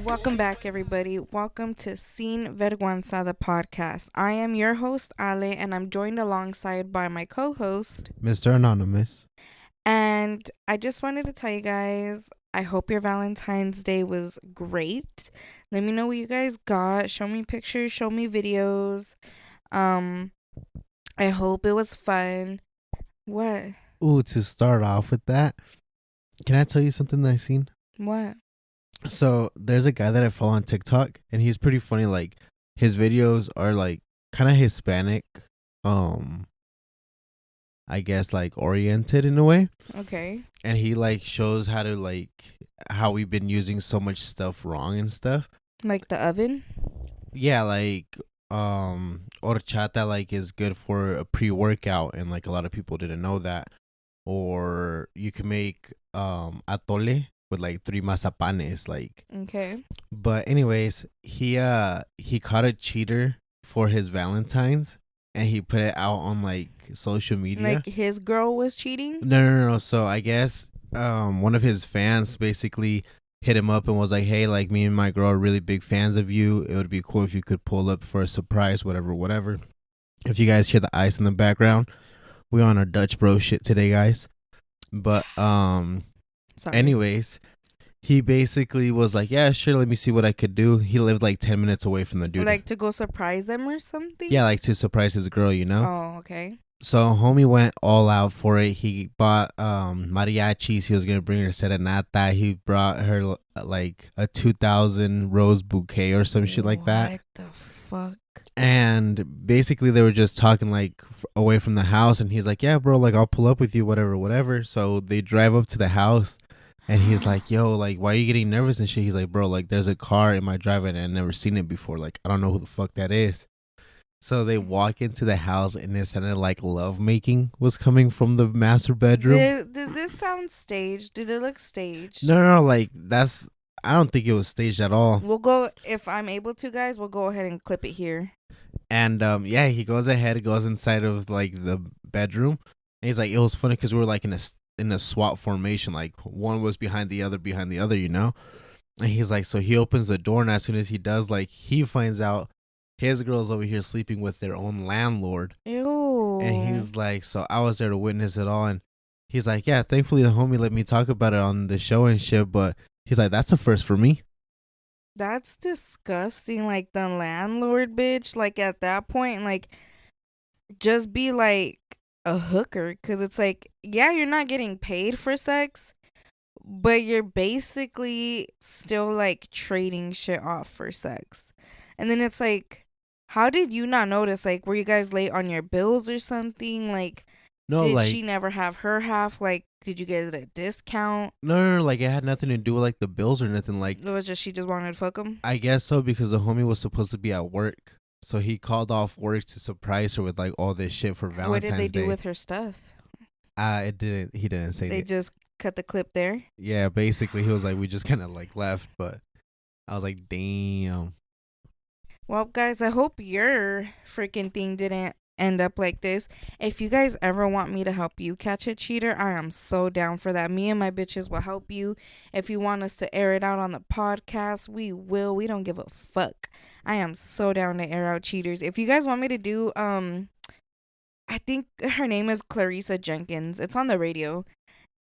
Welcome back, everybody. Welcome to Sin Vergüenza, the podcast. I am your host, Ale, and I'm joined alongside by my co-host, Mr. Anonymous. And I just wanted to tell you guys, I hope your Valentine's Day was great. Let me know what you guys got. Show me pictures, show me videos. I hope it was fun. What? Ooh, to start off with that, can I tell you something that I seen? What? So there's a guy that I follow on TikTok, and he's pretty funny. Like, his videos are like kind of Hispanic, I guess like oriented in a way. Okay. And he like shows how to like how we've been using so much stuff wrong and stuff. Like the oven? Yeah, like horchata like is good for a pre-workout, and like a lot of people didn't know that. Or you can make atole with like 3 mazapanes, like. Okay. But anyways, he caught a cheater for his Valentines, and he put it out on like social media. Like his girl was cheating? No. So I guess one of his fans basically hit him up and was like, "Hey, like me and my girl are really big fans of you. It would be cool if you could pull up for a surprise, whatever." If you guys hear the ice in the background, we on our Dutch bro shit today, guys. But Sorry. anyways, he basically was like, "Yeah, sure, let me see what I could do." He lived like 10 minutes away from the dude. Like to go surprise them or something? Yeah, like to surprise his girl, you know? Oh, okay. So homie went all out for it. He bought mariachis. He was going to bring her serenata. He brought her like a 2,000 rose bouquet or some shit like that. What the fuck? And basically they were just talking like away from the house, and he's like, "Yeah, bro, like I'll pull up with you, whatever." So they drive up to the house, and he's like, "Yo, like why are you getting nervous and shit?" He's like, "Bro, like there's a car in my driveway and I've never seen it before. Like I don't know who the fuck that is." So they walk into the house, and it sounded like love making was coming from the master bedroom. Does this sound staged? Did it look staged? No, like that's, I don't think it was staged at all. We'll go, if I'm able to, guys, we'll go ahead and clip it here. And yeah, he goes inside of like the bedroom, and he's like, it was funny because we were like in a SWAT formation, like one was behind the other, you know. And he's like, so he opens the door, and as soon as he does, like he finds out his girl's over here sleeping with their own landlord. Ew. And he's like, so I was there to witness it all. And he's like, yeah, thankfully the homie let me talk about it on the show and shit, but he's like, that's a first for me. That's disgusting. Like the landlord bitch, like at that point, like just be like a hooker, because it's like, yeah, you're not getting paid for sex, but you're basically still like trading shit off for sex. And then it's like, how did you not notice? Like, were you guys late on your bills or something? Like, No, did like, she never have her half? Like, did you get a discount? no, like it had nothing to do with like the bills or nothing. Like, It was just she just wanted to fuck him? I guess so, because the homie was supposed to be at work, so he called off work to surprise her with like all this shit for Valentine's Day. What did they do with her stuff? He didn't say They it. just cut the clip there? Yeah, basically he was like, we just kind of like left, but I was like, damn. Well, guys, I hope your freaking thing didn't end up like this. If you guys ever want me to help you catch a cheater, I am so down for that. Me and my bitches will help you. If you want us to air it out on the podcast, we will. We don't give a fuck. I am so down to air out cheaters. If you guys want me to do, I think her name is Clarissa Jenkins. It's on the radio.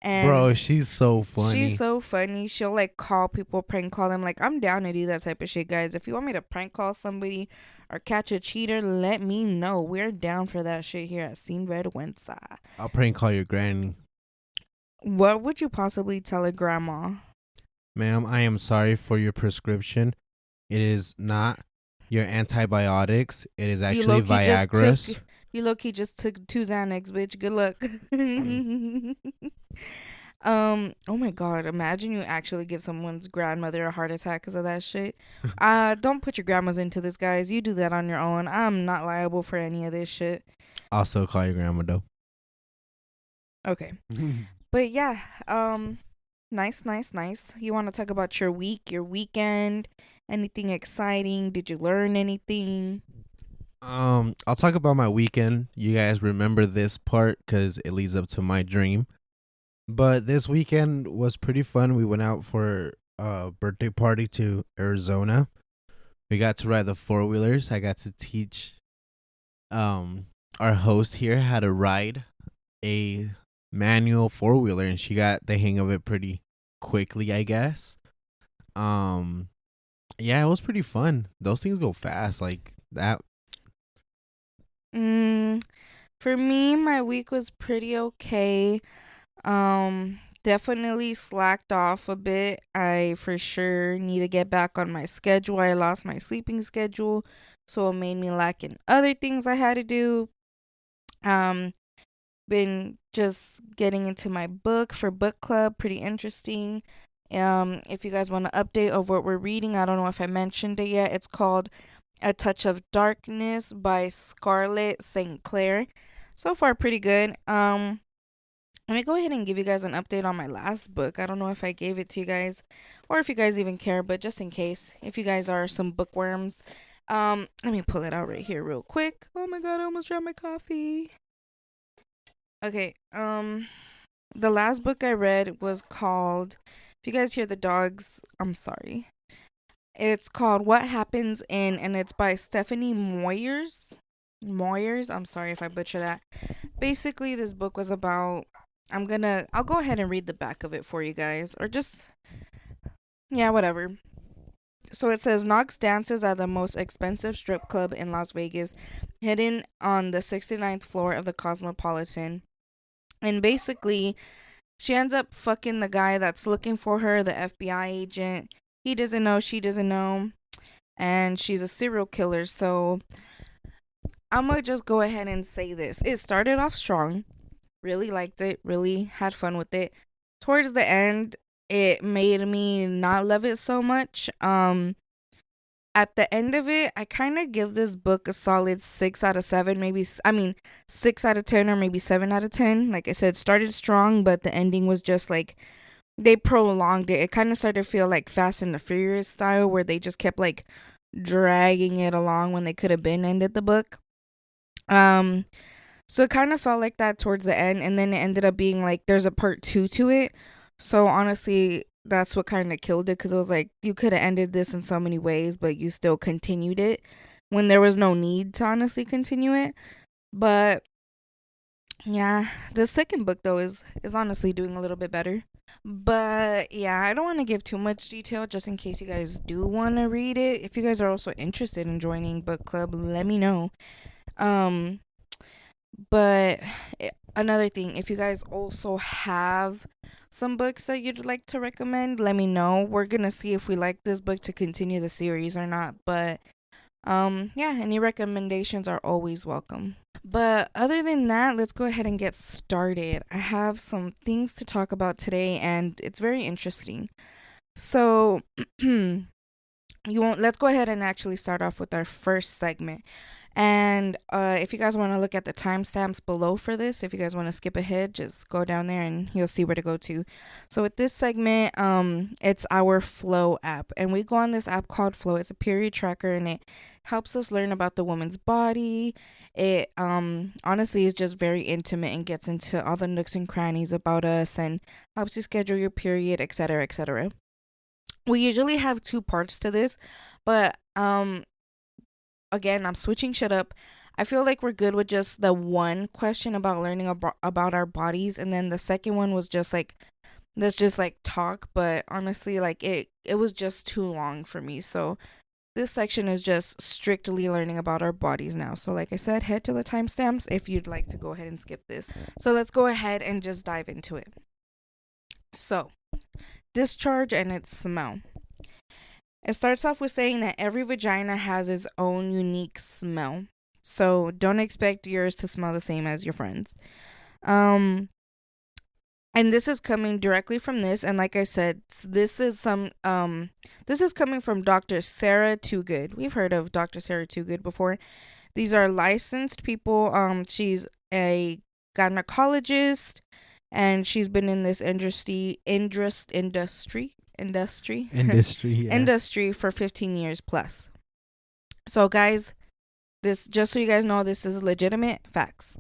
And bro, she's so funny. She's so funny. She'll like call people, prank call them. Like, I'm down to do that type of shit, guys. If you want me to prank call somebody or catch a cheater, let me know. We're down for that shit here at Sin Vergüenza. I'll prank call your granny. What would you possibly tell a grandma? Ma'am, I am sorry for your prescription. It is not your antibiotics. It is actually Viagra's. You low-key just took 2 Xanax, bitch. Good luck. Oh my god, imagine you actually give someone's grandmother a heart attack because of that shit. Don't put your grandmas into this, guys. You do that on your own. I'm not liable for any of this shit. Also call your grandma though. Okay. But yeah, nice. You want to talk about your week, your weekend, anything exciting? Did you learn anything? I'll talk about my weekend. You guys remember this part because it leads up to my dream. But this weekend was pretty fun. We went out for a birthday party to Arizona. We got to ride the four wheelers. I got to teach um our host here how to ride a manual four wheeler, and she got the hang of it pretty quickly, I guess. Um, yeah, it was pretty fun. Those things go fast, like that. Mm, for me, my week was pretty okay. Definitely slacked off a bit. I for sure need to get back on my schedule. I lost my sleeping schedule, so it made me lack in other things I had to do. Um, been just getting into my book for book club, pretty interesting. If you guys want an update of what we're reading, I don't know if I mentioned it yet. It's called A Touch of Darkness by Scarlett St. Clair. So far, pretty good. Let me go ahead and give you guys an update on my last book. I don't know if I gave it to you guys or if you guys even care, but just in case, if you guys are some bookworms, let me pull it out right here real quick. Oh my god, I almost dropped my coffee. Okay, the last book I read was called, if you guys hear the dogs, I'm sorry. It's called What Happens in, and it's by Stephanie Moyers. Moyers, I'm sorry if I butcher that. Basically, this book was about, I'll go ahead and read the back of it for you guys, or just, yeah, whatever. So it says Knox dances at the most expensive strip club in Las Vegas, hidden on the 69th floor of the Cosmopolitan. And basically, she ends up fucking the guy that's looking for her, the FBI agent. He doesn't know, she doesn't know. And she's a serial killer. So I'm going to just go ahead and say this. It started off strong. Really liked it. Really had fun with it. Towards the end, it made me not love it so much. At the end of it, I kind of give this book a solid 6 out of 7, maybe, I mean, 6 out of 10 or maybe 7 out of 10. Like I said, started strong, but the ending was just like, they prolonged it. It kind of started to feel like Fast and the Furious style, where they just kept like dragging it along when they could have been ended the book. Um, so it kind of felt like that towards the end, and then it ended up being like there's a part two to it. So honestly, that's what kind of killed it, because it was like you could have ended this in so many ways, but you still continued it when there was no need to honestly continue it. But yeah, the second book though is honestly doing a little bit better. But yeah, I don't want to give too much detail just in case you guys do want to read it. If you guys are also interested in joining book club, let me know. Um but another thing, if you guys also have some books that you'd like to recommend, let me know. We're going to see if we like this book to continue the series or not. But yeah, any recommendations are always welcome. But other than that, let's go ahead and get started. I have some things to talk about today, and it's very interesting. So, you won't. Let's go ahead and actually start off with our first segment. And if you guys want to look at the timestamps below for this, if you guys want to skip ahead, just go down there and you'll see where to go to. So with this segment, it's our Flow app, and we go on this app called Flow. It's a period tracker, and it helps us learn about the woman's body. It honestly is just very intimate and gets into all the nooks and crannies about us and helps you schedule your period, etc., etc. We usually have two parts to this, but again, I'm switching shit up. I feel like we're good with just the one question about learning about our bodies, and then the second one was just like, let's just like talk. But honestly, like it was just too long for me. So this section is just strictly learning about our bodies now. So like I said, head to the timestamps if you'd like to go ahead and skip this. So let's go ahead and just dive into it. So discharge and its smell. It starts off with saying that every vagina has its own unique smell. So don't expect yours to smell the same as your friends. Um and this is coming directly from this, and like I said, this is coming from Dr. Sarah Toogood. We've heard of Dr. Sarah Toogood before. These are licensed people. She's a gynecologist, and she's been in this industry Industry, yeah. industry for 15 years plus. So guys, This, just so you guys know, this is legitimate facts.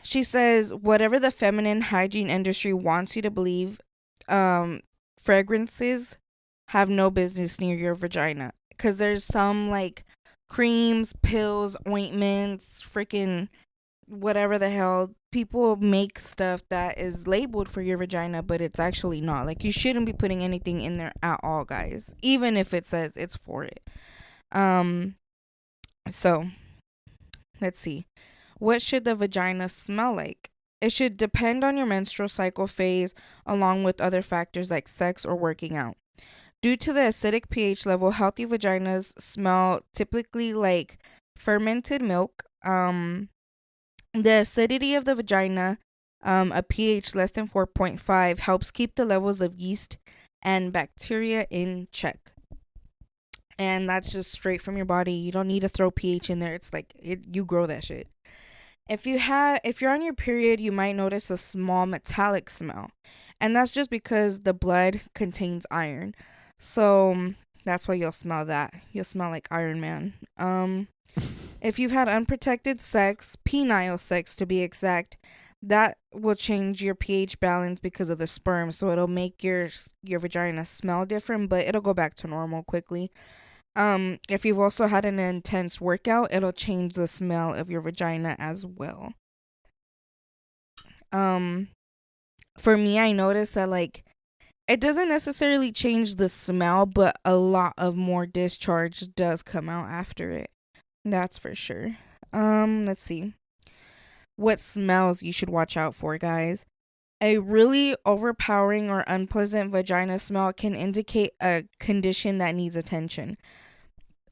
She says whatever the feminine hygiene industry wants you to believe, fragrances have no business near your vagina, because there's some like creams, pills, ointments, freaking whatever the hell, people make stuff that is labeled for your vagina, but it's actually not. Like, you shouldn't be putting anything in there at all, guys, even if it says it's for it. So let's see. What should the vagina smell like? It should depend on your menstrual cycle phase, along with other factors like sex or working out. Due to the acidic pH level, healthy vaginas smell typically like fermented milk. The acidity of the vagina, a pH less than 4.5, helps keep the levels of yeast and bacteria in check. And that's just straight from your body. You don't need to throw pH in there. It's like you grow that shit. If you're on your period, you might notice a small metallic smell. And that's just because the blood contains iron. So that's why you'll smell that. You'll smell like Iron Man. If you've had unprotected sex, penile sex to be exact, that will change your pH balance because of the sperm. So it'll make your vagina smell different, but it'll go back to normal quickly. If you've also had an intense workout, it'll change the smell of your vagina as well. For me, I noticed that like it doesn't necessarily change the smell, but a lot of more discharge does come out after it. That's for sure. Let's see. What smells you should watch out for, guys. A really overpowering or unpleasant vagina smell can indicate a condition that needs attention.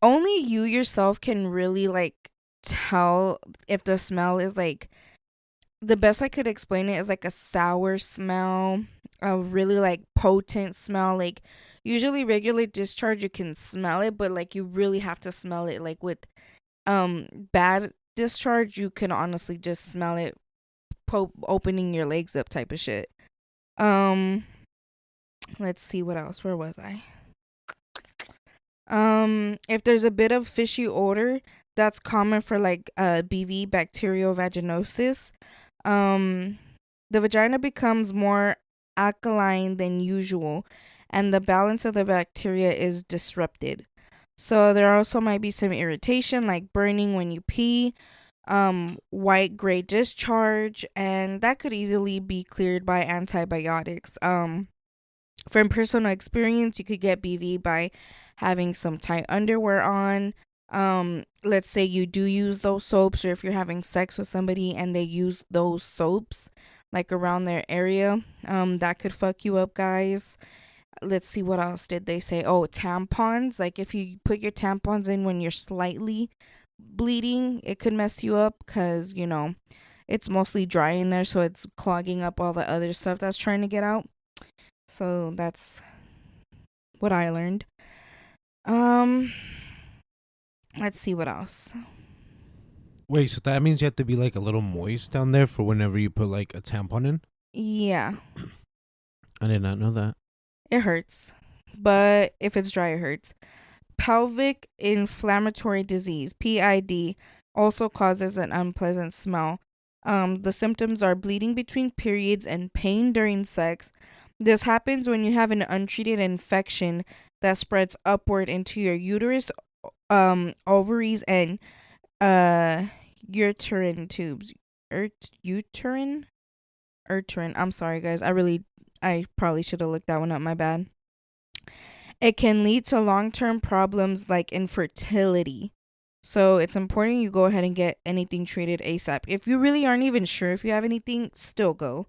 Only you yourself can really like tell if the smell is like, the best I could explain it is like a sour smell, a really like potent smell. Like, usually regular discharge you can smell it, but like you really have to smell it. Like with bad discharge, you can honestly just smell it opening your legs up type of shit. Um let's see what else. Where was I? If there's a bit of fishy odor, that's common for like BV, bacterial vaginosis. Um the vagina becomes more alkaline than usual, and the balance of the bacteria is disrupted. So there also might be some irritation like burning when you pee, white gray discharge, and that could easily be cleared by antibiotics. From personal experience, you could get BV by having some tight underwear on. Let's say you do use those soaps, or if you're having sex with somebody and they use those soaps like around their area, that could fuck you up, guys. Let's see, what else did they say? Oh, tampons. Like, if you put your tampons in when you're slightly bleeding, it could mess you up because, it's mostly dry in there, so it's clogging up all the other stuff that's trying to get out. So that's what I learned. Um, let's see what else. Wait, so that means you have to be like a little moist down there for whenever you put like a tampon in? Yeah, I did not know that. it hurts, but if it's dry, it hurts. Pelvic inflammatory disease, PID, also causes an unpleasant smell. The symptoms are bleeding between periods and pain during sex. This happens when you have an untreated infection that spreads upward into your uterus, ovaries, and uterine tubes. Uterine? Uterine. I'm sorry, guys. I probably should have looked that one up. My bad. It can lead to long-term problems like infertility. So it's important you go ahead and get anything treated ASAP. If you really aren't even sure if you have anything, still go.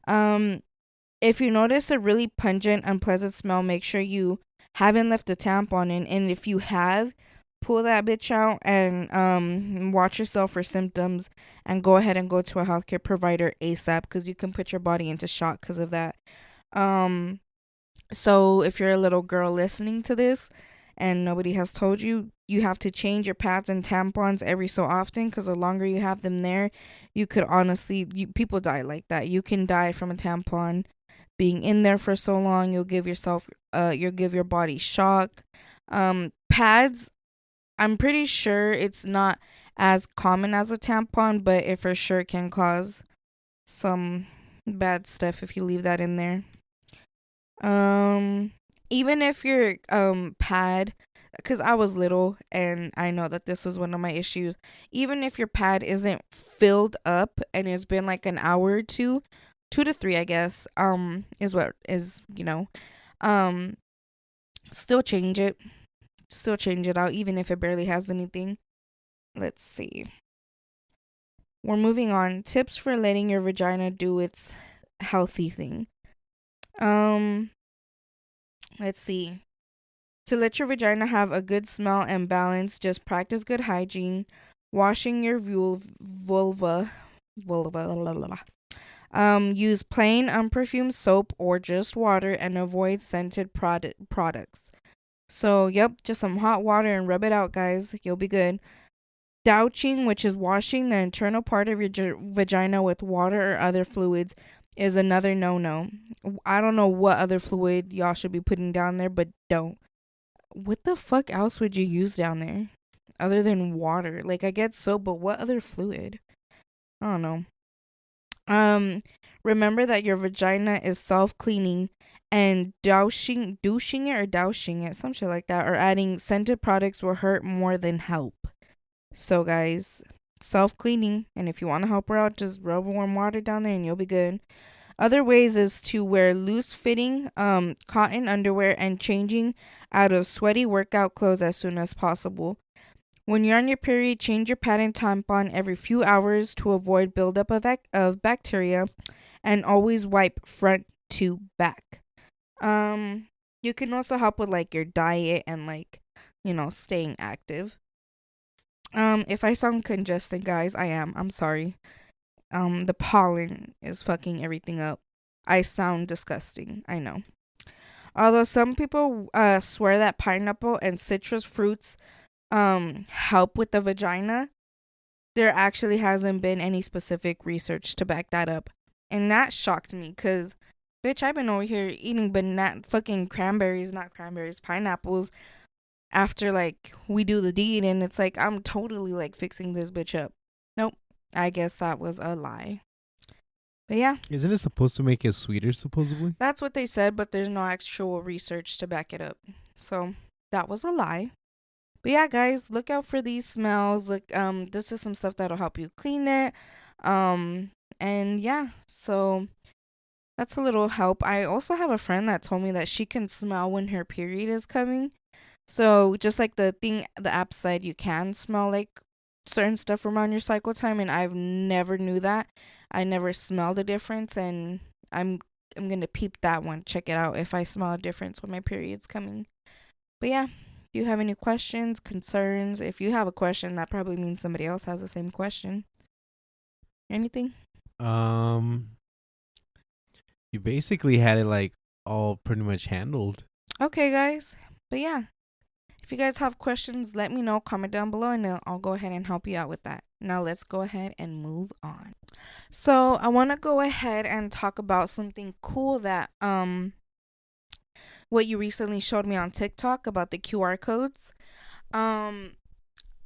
If you notice a really pungent, unpleasant smell, make sure you haven't left a tampon in. And if you have, pull that bitch out and watch yourself for symptoms and go ahead and go to a healthcare provider ASAP, because you can put your body into shock because of that. So if you're a little girl listening to this and nobody has told you, you have to change your pads and tampons every so often, because the longer you have them there, you could honestly, people die like that. You can die from a tampon being in there for so long. You'll give your body shock. Pads I'm pretty sure it's not as common as a tampon, but it for sure can cause some bad stuff if you leave that in there. Um, Even if your pad, because I was little and I know that this was one of my issues. Even if your pad isn't filled up and it's been like an hour or two, 2 to 3, I guess, is what is um, still change it, still change it out, even if it barely has anything. Let's see. We're moving on. Tips for letting your vagina do its healthy thing. Um, let's see. To let your vagina have a good smell and balance, just practice good hygiene, washing your vulva. Use plain unperfumed soap or just water and avoid scented products. So, yep, just some hot water and rub it out, guys. You'll be good. Douching, which is washing the internal part of your vagina with water or other fluids, is another no-no. I don't know what other fluid y'all should be putting down there, but don't. What the fuck else would you use down there other than water? Like, I get soap, but what other fluid? I don't know. Remember that your vagina is self-cleaning, and douching it or dousing it, some shit like that, or adding scented products will hurt more than help. So, guys, self-cleaning, and if you want to help her out, just rub warm water down there and you'll be good. Other ways is to wear loose-fitting cotton underwear and changing out of sweaty workout clothes as soon as possible. When you're on your period, change your pad and tampon every few hours to avoid buildup of bacteria, and always wipe front to back. You can also help with like your diet and like, staying active. If I sound congested, guys, I am. I'm sorry. The pollen is fucking everything up. I sound disgusting. I know. Although some people swear that pineapple and citrus fruits help with the vagina, there actually hasn't been any specific research to back that up. And that shocked me because, bitch, I've been over here eating fucking pineapples after like we do the deed, and it's like I'm totally like fixing this bitch up. Nope. I guess that was a lie. But yeah, Isn't it supposed to make it sweeter, supposedly? that's what they said, but there's no actual research to back it up. So that was a lie. But yeah, guys, look out for these smells. Look, this is some stuff that'll help you clean it. And yeah, so that's a little help. I also have a friend that told me that she can smell when her period is coming. So just like the app said, you can smell like certain stuff around your cycle time, and I've never knew that. I never smelled a difference, and I'm gonna peep that one, check it out if I smell a difference when my period's coming. But yeah, do you have any questions, concerns? If you have a question, that probably means somebody else has the same question. Anything? Um, you basically had it like all pretty much handled. Okay, guys. But yeah, if you guys have questions, let me know. Comment down below, and I'll go ahead and help you out with that. Now let's go ahead and move on. So I want to go ahead and talk about something cool that what you recently showed me on TikTok about the QR codes. Um,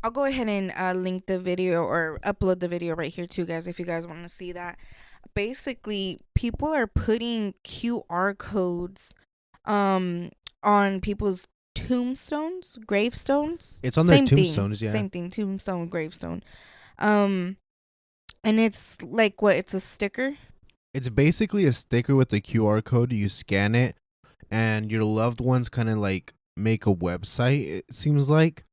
I'll go ahead and link the video or upload the video right here too, guys, if you guys want to see that. Basically, people are putting QR codes on people's tombstones, gravestones. It's on their Same tombstones, thing. yeah. Same thing, tombstone, gravestone. Um and it's like what? It's a sticker. It's basically a sticker with the QR code. You scan it, and your loved ones kind of like make a website, it seems like.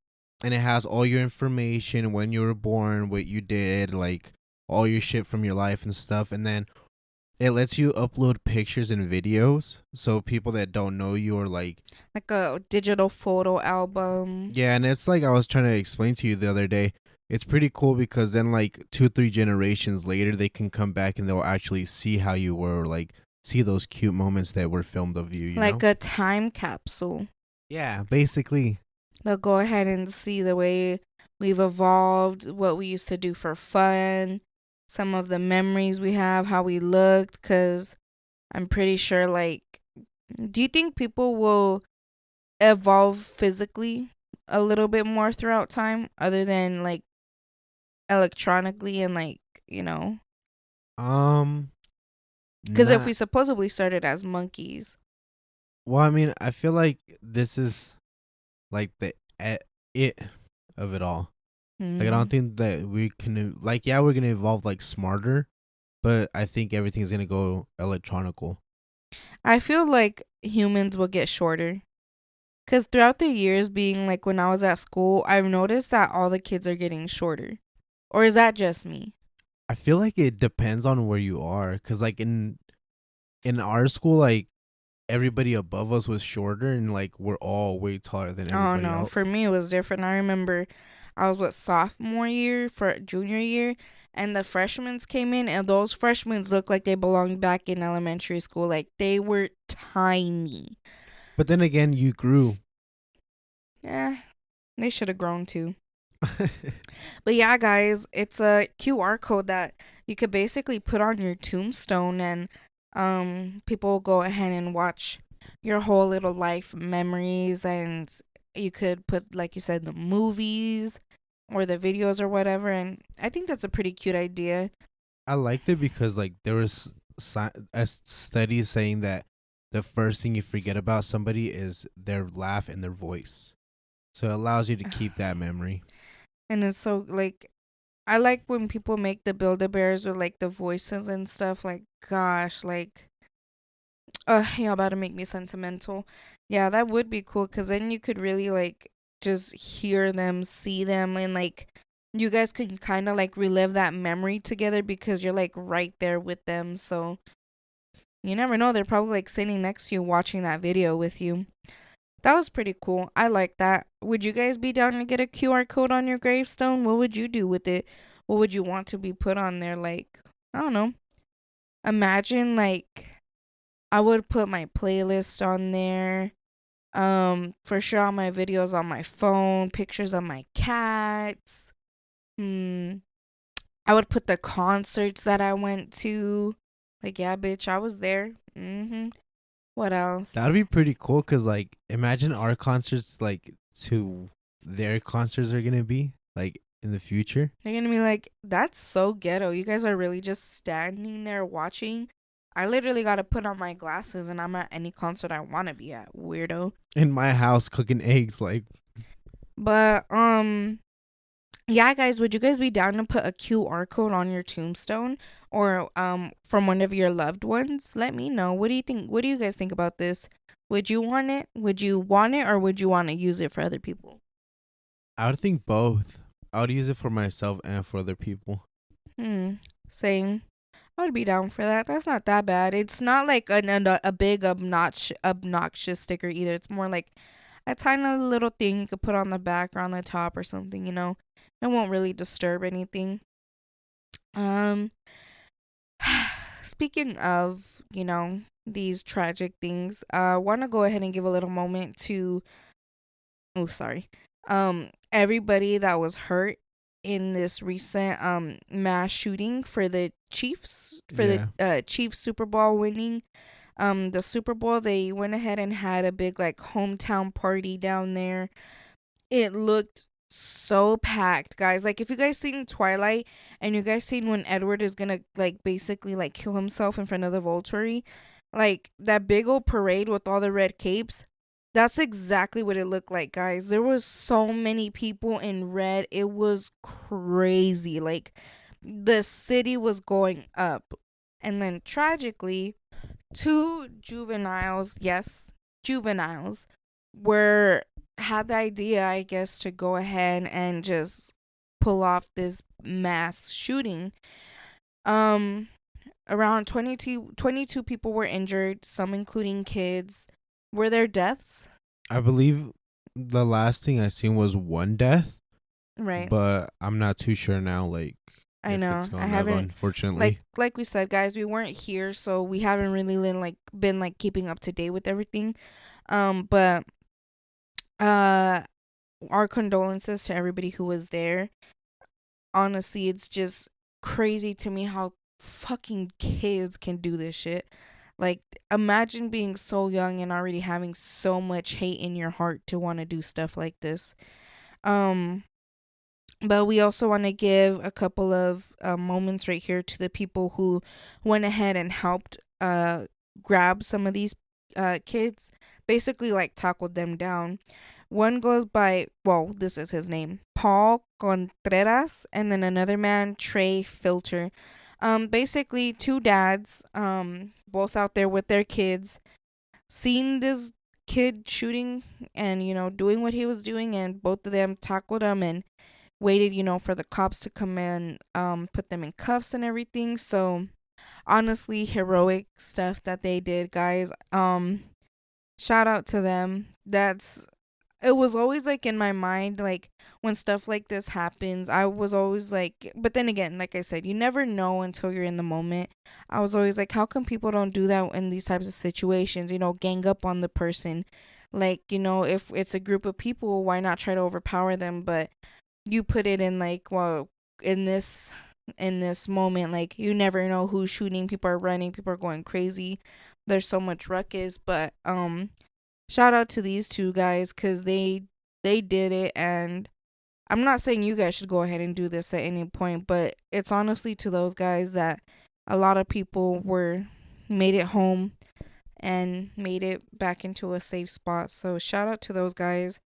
And it has all your information, when you were born, what you did, like all your shit from your life and stuff. And then it lets you upload pictures and videos. So people that don't know you are like A digital photo album. yeah, and it's like I was trying to explain to you the other day. It's pretty cool because then like 2-3 generations later they can come back and they'll actually see how you were, like see those cute moments that were filmed of you, Like know? a time capsule. Yeah, basically. They'll go ahead and see the way we've evolved, what we used to do for fun, some of the memories we have, how we looked. Because I'm pretty sure, like, do you think people will evolve physically a little bit more throughout time, other than like electronically and like, you know, Um, because if not we supposedly started as monkeys. well. I mean, I feel like this is like the it of it all. Like I don't Mm. think that we can like yeah we're gonna evolve like smarter, but I think everything's gonna go electronical. I feel like humans will get shorter. Because throughout the years, being like when I was at school, I've noticed that all the kids are getting shorter. Or is that just me? I feel like it depends on where you are, cause like in our school, like everybody above us was shorter, and like we're all way taller than Oh everybody no, for else. me it was different. I remember I was sophomore year for junior year, and the freshmen came in, and those freshmen looked like they belonged back in elementary school. Like they were tiny. But then again, you grew. Yeah, they should have grown too. But yeah, guys, it's a QR code that you could basically put on your tombstone, and people will go ahead and watch your whole little life memories, and you could put, like you said, the movies or the videos or whatever, and I think that's a pretty cute idea. I liked it because like there was a study saying that the first thing you forget about somebody is their laugh and their voice. So it allows you to keep that memory. And it's so like I like when people make the Build-A-Bears with like the voices and stuff. Like, gosh, like you're about to make me sentimental. Yeah, that would be cool because then you could really like just hear them, see them, and like you guys can kind of like relive that memory together because you're like right there with them. So you never know. They're probably like sitting next to you watching that video with you. That was pretty cool. I like that. Would you guys be down to get a QR code on your gravestone? What would you do with it? What would you want to be put on there? Like, I don't know. Imagine like I would put my playlist on there. For sure all my videos on my phone, pictures of my cats. Hmm. I would put the concerts that I went to. Like, yeah, bitch, I was there. Mhm. What That'd else? be pretty cool because like imagine our concerts like to their concerts are gonna be like in the future. They're gonna be like, that's so ghetto. You guys are really just standing there watching. I literally gotta put on my glasses and I'm at any concert I wanna be at, weirdo. In my house cooking eggs like But yeah, guys, would you guys be down to put a QR code on your tombstone or from one of your loved ones? Let me know. What do you think? What do you guys think about this? Would you want it? Would you want it or would you want to use it for other people? I would think both. I would use it for myself and for other people. Hmm. Same. I would be down for that. That's not that bad. It's not like a big obnoxious sticker either. It's more like a tiny little thing you could put on the back or on the top or something, you know. It won't really disturb anything. Um Speaking of, you know, these tragic things, I want to go ahead and give a little moment to oh, sorry. Everybody that was hurt in this recent mass shooting for the Chiefs for the Yeah. Chiefs Super Bowl winning. The Super Bowl, they went ahead and had a big like hometown party down there. It looked so packed, guys. Like if you guys seen Twilight and you guys seen when Edward is gonna like basically like kill himself in front of the Volturi, like that big old parade with all the red capes, that's exactly what it looked like, guys. There was so many people in red. It was crazy. Like the city was going up. And then tragically, two juveniles, yes, juveniles, were had the idea, I guess, to go ahead and just pull off this mass shooting. Um, Around 22 people were injured, some including kids. Were there deaths? I believe the last thing I seen was one death, Right. but I'm not too sure now like I if it's know. I gonna go haven't unfortunately. like we said, guys, we weren't here, so we haven't really been like keeping up to date with everything. But uh our condolences to everybody who was there. Honestly, it's just crazy to me how fucking kids can do this shit. Like, imagine being so young and already having so much hate in your heart to want to do stuff like this. Um, but we also want to give a couple of moments right here to the people who went ahead and helped grab some of these kids, basically like tackled them down. One goes by, well, this is his name, Paul Contreras, and then another man, Trey Filter. Basically two dads, both out there with their kids, seen this kid shooting and, doing what he was doing, and both of them tackled him and waited, for the cops to come in, put them in cuffs and everything. So honestly, heroic stuff that they did, guys. Shout out to them. It was always like in my mind, like when stuff like this happens, I was always like, but then again, like I said, you never know until you're in the moment. I was always like, how come people don't do that in these types of situations? Gang up on the person. Like, if it's a group of people, why not try to overpower them? But you put it in like, well, in this moment, like, you never know who's shooting. People are running, people are going crazy. There's so much ruckus. But shout out to these two guys, because they did it. And I'm not saying you guys should go ahead and do this at any point, but it's honestly to those guys that a lot of people made it home and made it back into a safe spot. So shout out to those guys.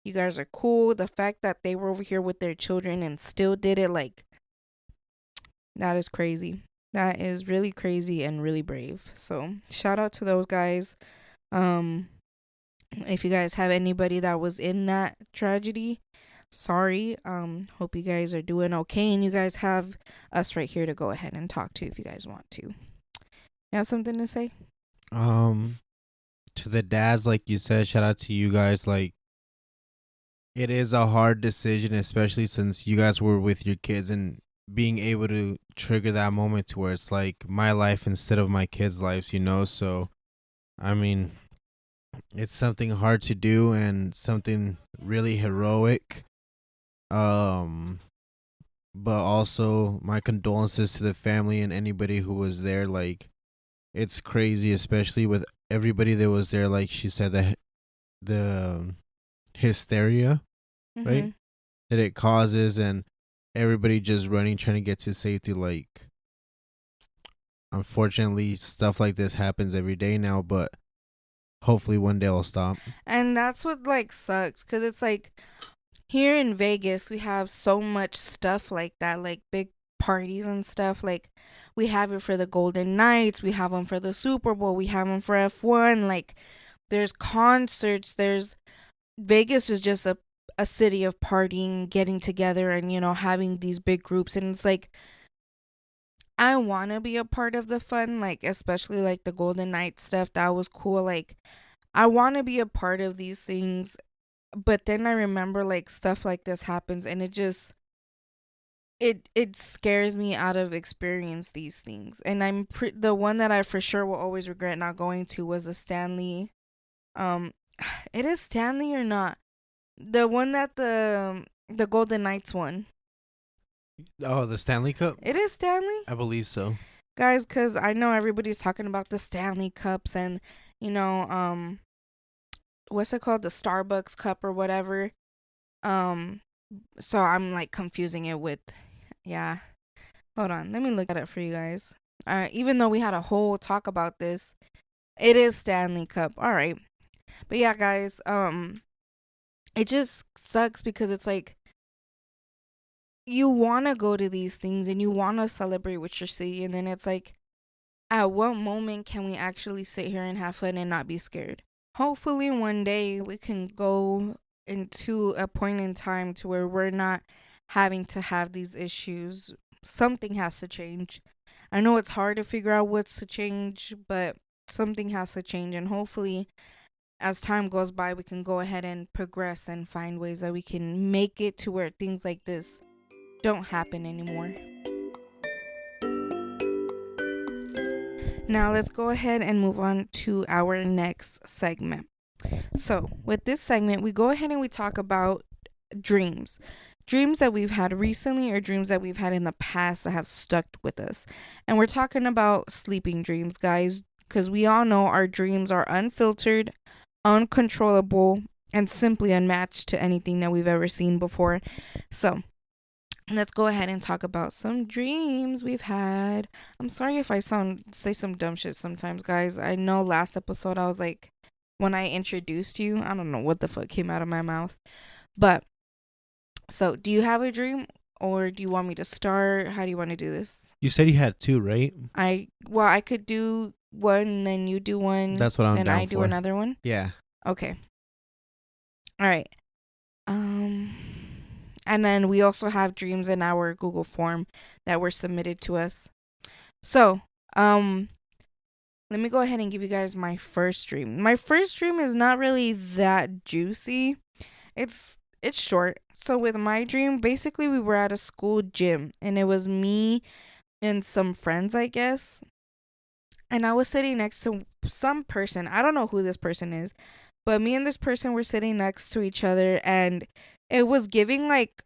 You guys are cool. The fact that they were over here with their children and still did it, like, that is crazy. That is really crazy and really brave. So shout out to those guys. If you guys have anybody that was in that tragedy, sorry. Hope you guys are doing okay, and you guys have us right here to go ahead and talk to if you guys want to. You have something to say? To the dads, like you said, shout out to you guys. Like, it is a hard decision, especially since you guys were with your kids, and being able to trigger that moment to where it's like my life instead of my kids' lives, So, I mean, it's something hard to do and something really heroic. But also my condolences to the family and anybody who was there. Like, it's crazy, especially with everybody that was there. Like she said, the hysteria, right, that it causes, and everybody just running, trying to get to safety. Like, unfortunately, stuff like this happens every day now, but hopefully one day it'll stop. And that's what, like, sucks, because it's like, here in Vegas, we have so much stuff like that, like big parties and stuff. Like, we have it for the Golden Knights, we have them for the Super Bowl, we have them for F1. Like, there's concerts, Vegas is just a city of partying, getting together, and, having these big groups. And it's like, I want to be a part of the fun, like, especially like the Golden Knights stuff. That was cool. Like, I want to be a part of these things. But then I remember, like, stuff like this happens, and it scares me out of experience these things. And the one that I for sure will always regret not going to was the Stanley. It is Stanley or not? The one that the Golden Knights won. Oh, the Stanley Cup? It is Stanley? I believe so. Guys, because I know everybody's talking about the Stanley Cups and, what's it called? The Starbucks Cup or whatever. So I'm, like, confusing it with, yeah. Hold on. Let me look at it for you guys. Even though we had a whole talk about this, it is Stanley Cup. All right. But yeah, guys, it just sucks because it's like, you want to go to these things and you want to celebrate with your city, and then it's like, at what moment can we actually sit here and have fun and not be scared? Hopefully one day we can go into a point in time to where we're not having to have these issues. Something has to change. I know it's hard to figure out what's to change, but something has to change, and hopefully as time goes by we can go ahead and progress and find ways that we can make it to where things like this don't happen anymore. Now let's go ahead and move on to our next segment. So with this segment, we go ahead and we talk about dreams. Dreams that we've had recently or dreams that we've had in the past that have stuck with us. And we're talking about sleeping dreams, guys. because we all know our dreams are unfiltered, uncontrollable, and simply unmatched to anything that we've ever seen before. So let's go ahead and talk about some dreams we've had. I'm sorry if I say some dumb shit sometimes, guys. I know last episode I was like, when I introduced you, I don't know what the fuck came out of my mouth. But so, do you have a dream, or do you want me to start? How do you want to do this? You said you had two, right? I could do one, then you do one, That's what I'm then down I do for. another one. Yeah. Okay. All right. And then we also have dreams in our Google form that were submitted to us. So, let me go ahead and give you guys my first dream. My first dream is not really that juicy. It's short. So with my dream, basically we were at a school gym and it was me and some friends, I guess. And I was sitting next to some person. I don't know who this person is, but me and this person were sitting next to each other, and it was giving like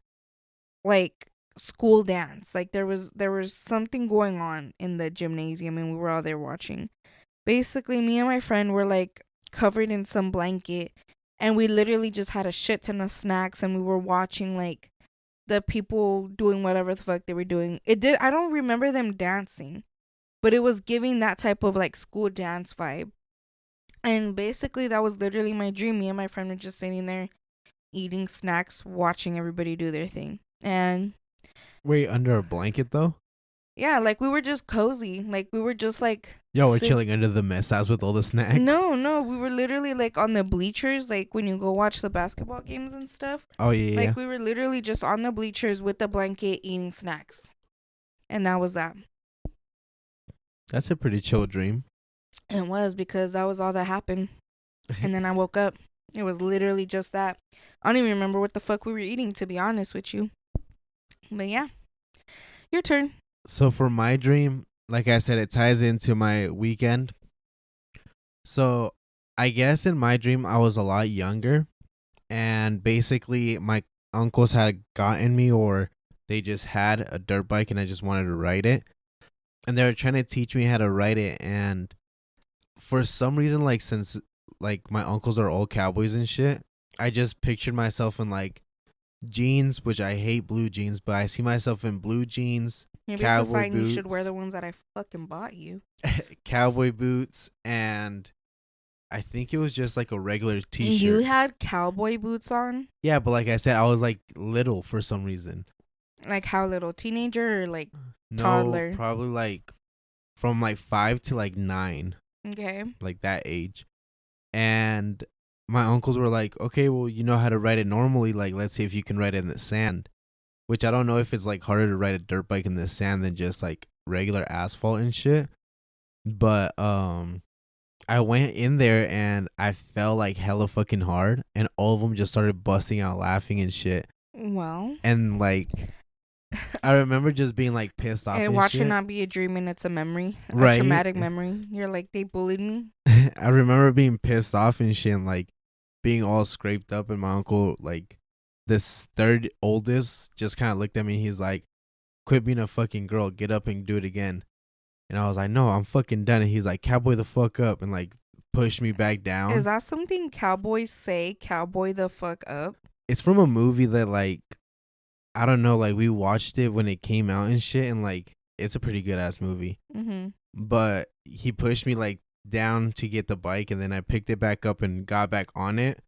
school dance. Like there was something going on in the gymnasium and we were all there watching. Basically, me and my friend were like covered in some blanket, and we literally just had a shit ton of snacks, and we were watching like the people doing whatever the fuck they were doing. I don't remember them dancing, but it was giving that type of like school dance vibe. And basically that was literally my dream. Me and my friend were just sitting there eating snacks, watching everybody do their thing. And Wait, under a blanket though? yeah, like we were just cozy. Like we were just like Yo, we're chilling under the mess house with all the snacks. No, we were literally like on the bleachers, like when you go watch the basketball games and stuff. Oh yeah. Like we were literally just on the bleachers with the blanket eating snacks. And that was that. That's a pretty chill dream. It was, because that was all that happened. And then I woke up. It was literally just that. I don't even remember what the fuck we were eating, to be honest with you. But yeah. Your turn. So for my dream, like I said, it ties into my weekend. So I guess in my dream, I was a lot younger. And basically, my uncles had gotten me, or they just had a dirt bike and I just wanted to ride it. And they were trying to teach me how to ride it. And for some reason, like since like my uncles are all cowboys and shit, I just pictured myself in like jeans, which I hate blue jeans, but I see myself in blue jeans, Maybe cowboy it's a sign boots, you should wear the ones that I fucking bought you. cowboy boots, and I think it was just like a regular t-shirt. You had cowboy boots on? Yeah, but like I said, I was like little for some reason. Like how little? Teenager or like No, toddler? probably like from like 5 to like 9. Okay. Like that age. And my uncles were like, okay, well, you know how to ride it normally. Like, let's see if you can ride it in the sand. Which I don't know if it's like harder to ride a dirt bike in the sand than just like regular asphalt and shit. But I went in there and I fell like hella fucking hard, and all of them just started busting out laughing and shit. Well. And like, I remember just being like pissed off. And watch it not be a dream and it's a memory, a traumatic memory. You're like, they bullied me. I remember being pissed off and shit, and like being all scraped up, and my uncle, like this third oldest, just kind of looked at me. He's like, "Quit being a fucking girl, get up and do it again." And I was like, "No, I'm fucking done." And he's like, "Cowboy the fuck up," and like pushed me back down. Is that something cowboys say? Cowboy the fuck up? It's from a movie that like, I don't know, like we watched it when it came out and shit, and like it's a pretty good ass movie. Mm-hmm. But he pushed me like down to get the bike, and then I picked it back up and got back on it.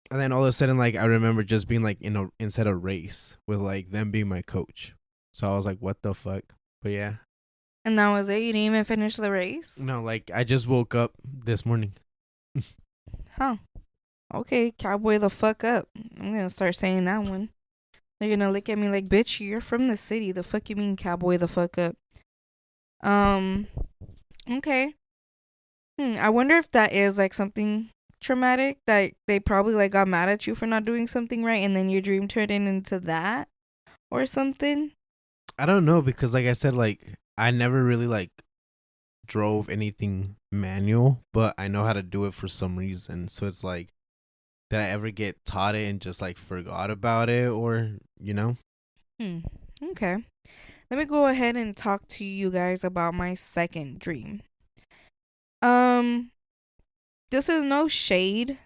And then all of a sudden, like I remember just being like inside a race with like them being my coach. So I was like, what the fuck? But yeah. And that was it? You didn't even finish the race? No, like I just woke up this morning. Huh. Okay, cowboy the fuck up. I'm gonna start saying that one. They're gonna look at me like, bitch, you're from the city. The fuck you mean cowboy the fuck up? Okay. I wonder if that is like something traumatic, that they probably like got mad at you for not doing something right, and then your dream turned into that or something. I don't know, because like I said, like I never really like drove anything manual, but I know how to do it for some reason. So it's like, did I ever get taught it and just like forgot about it, or you know? Okay. Let me go ahead and talk to you guys about my second dream. Um, this is no shade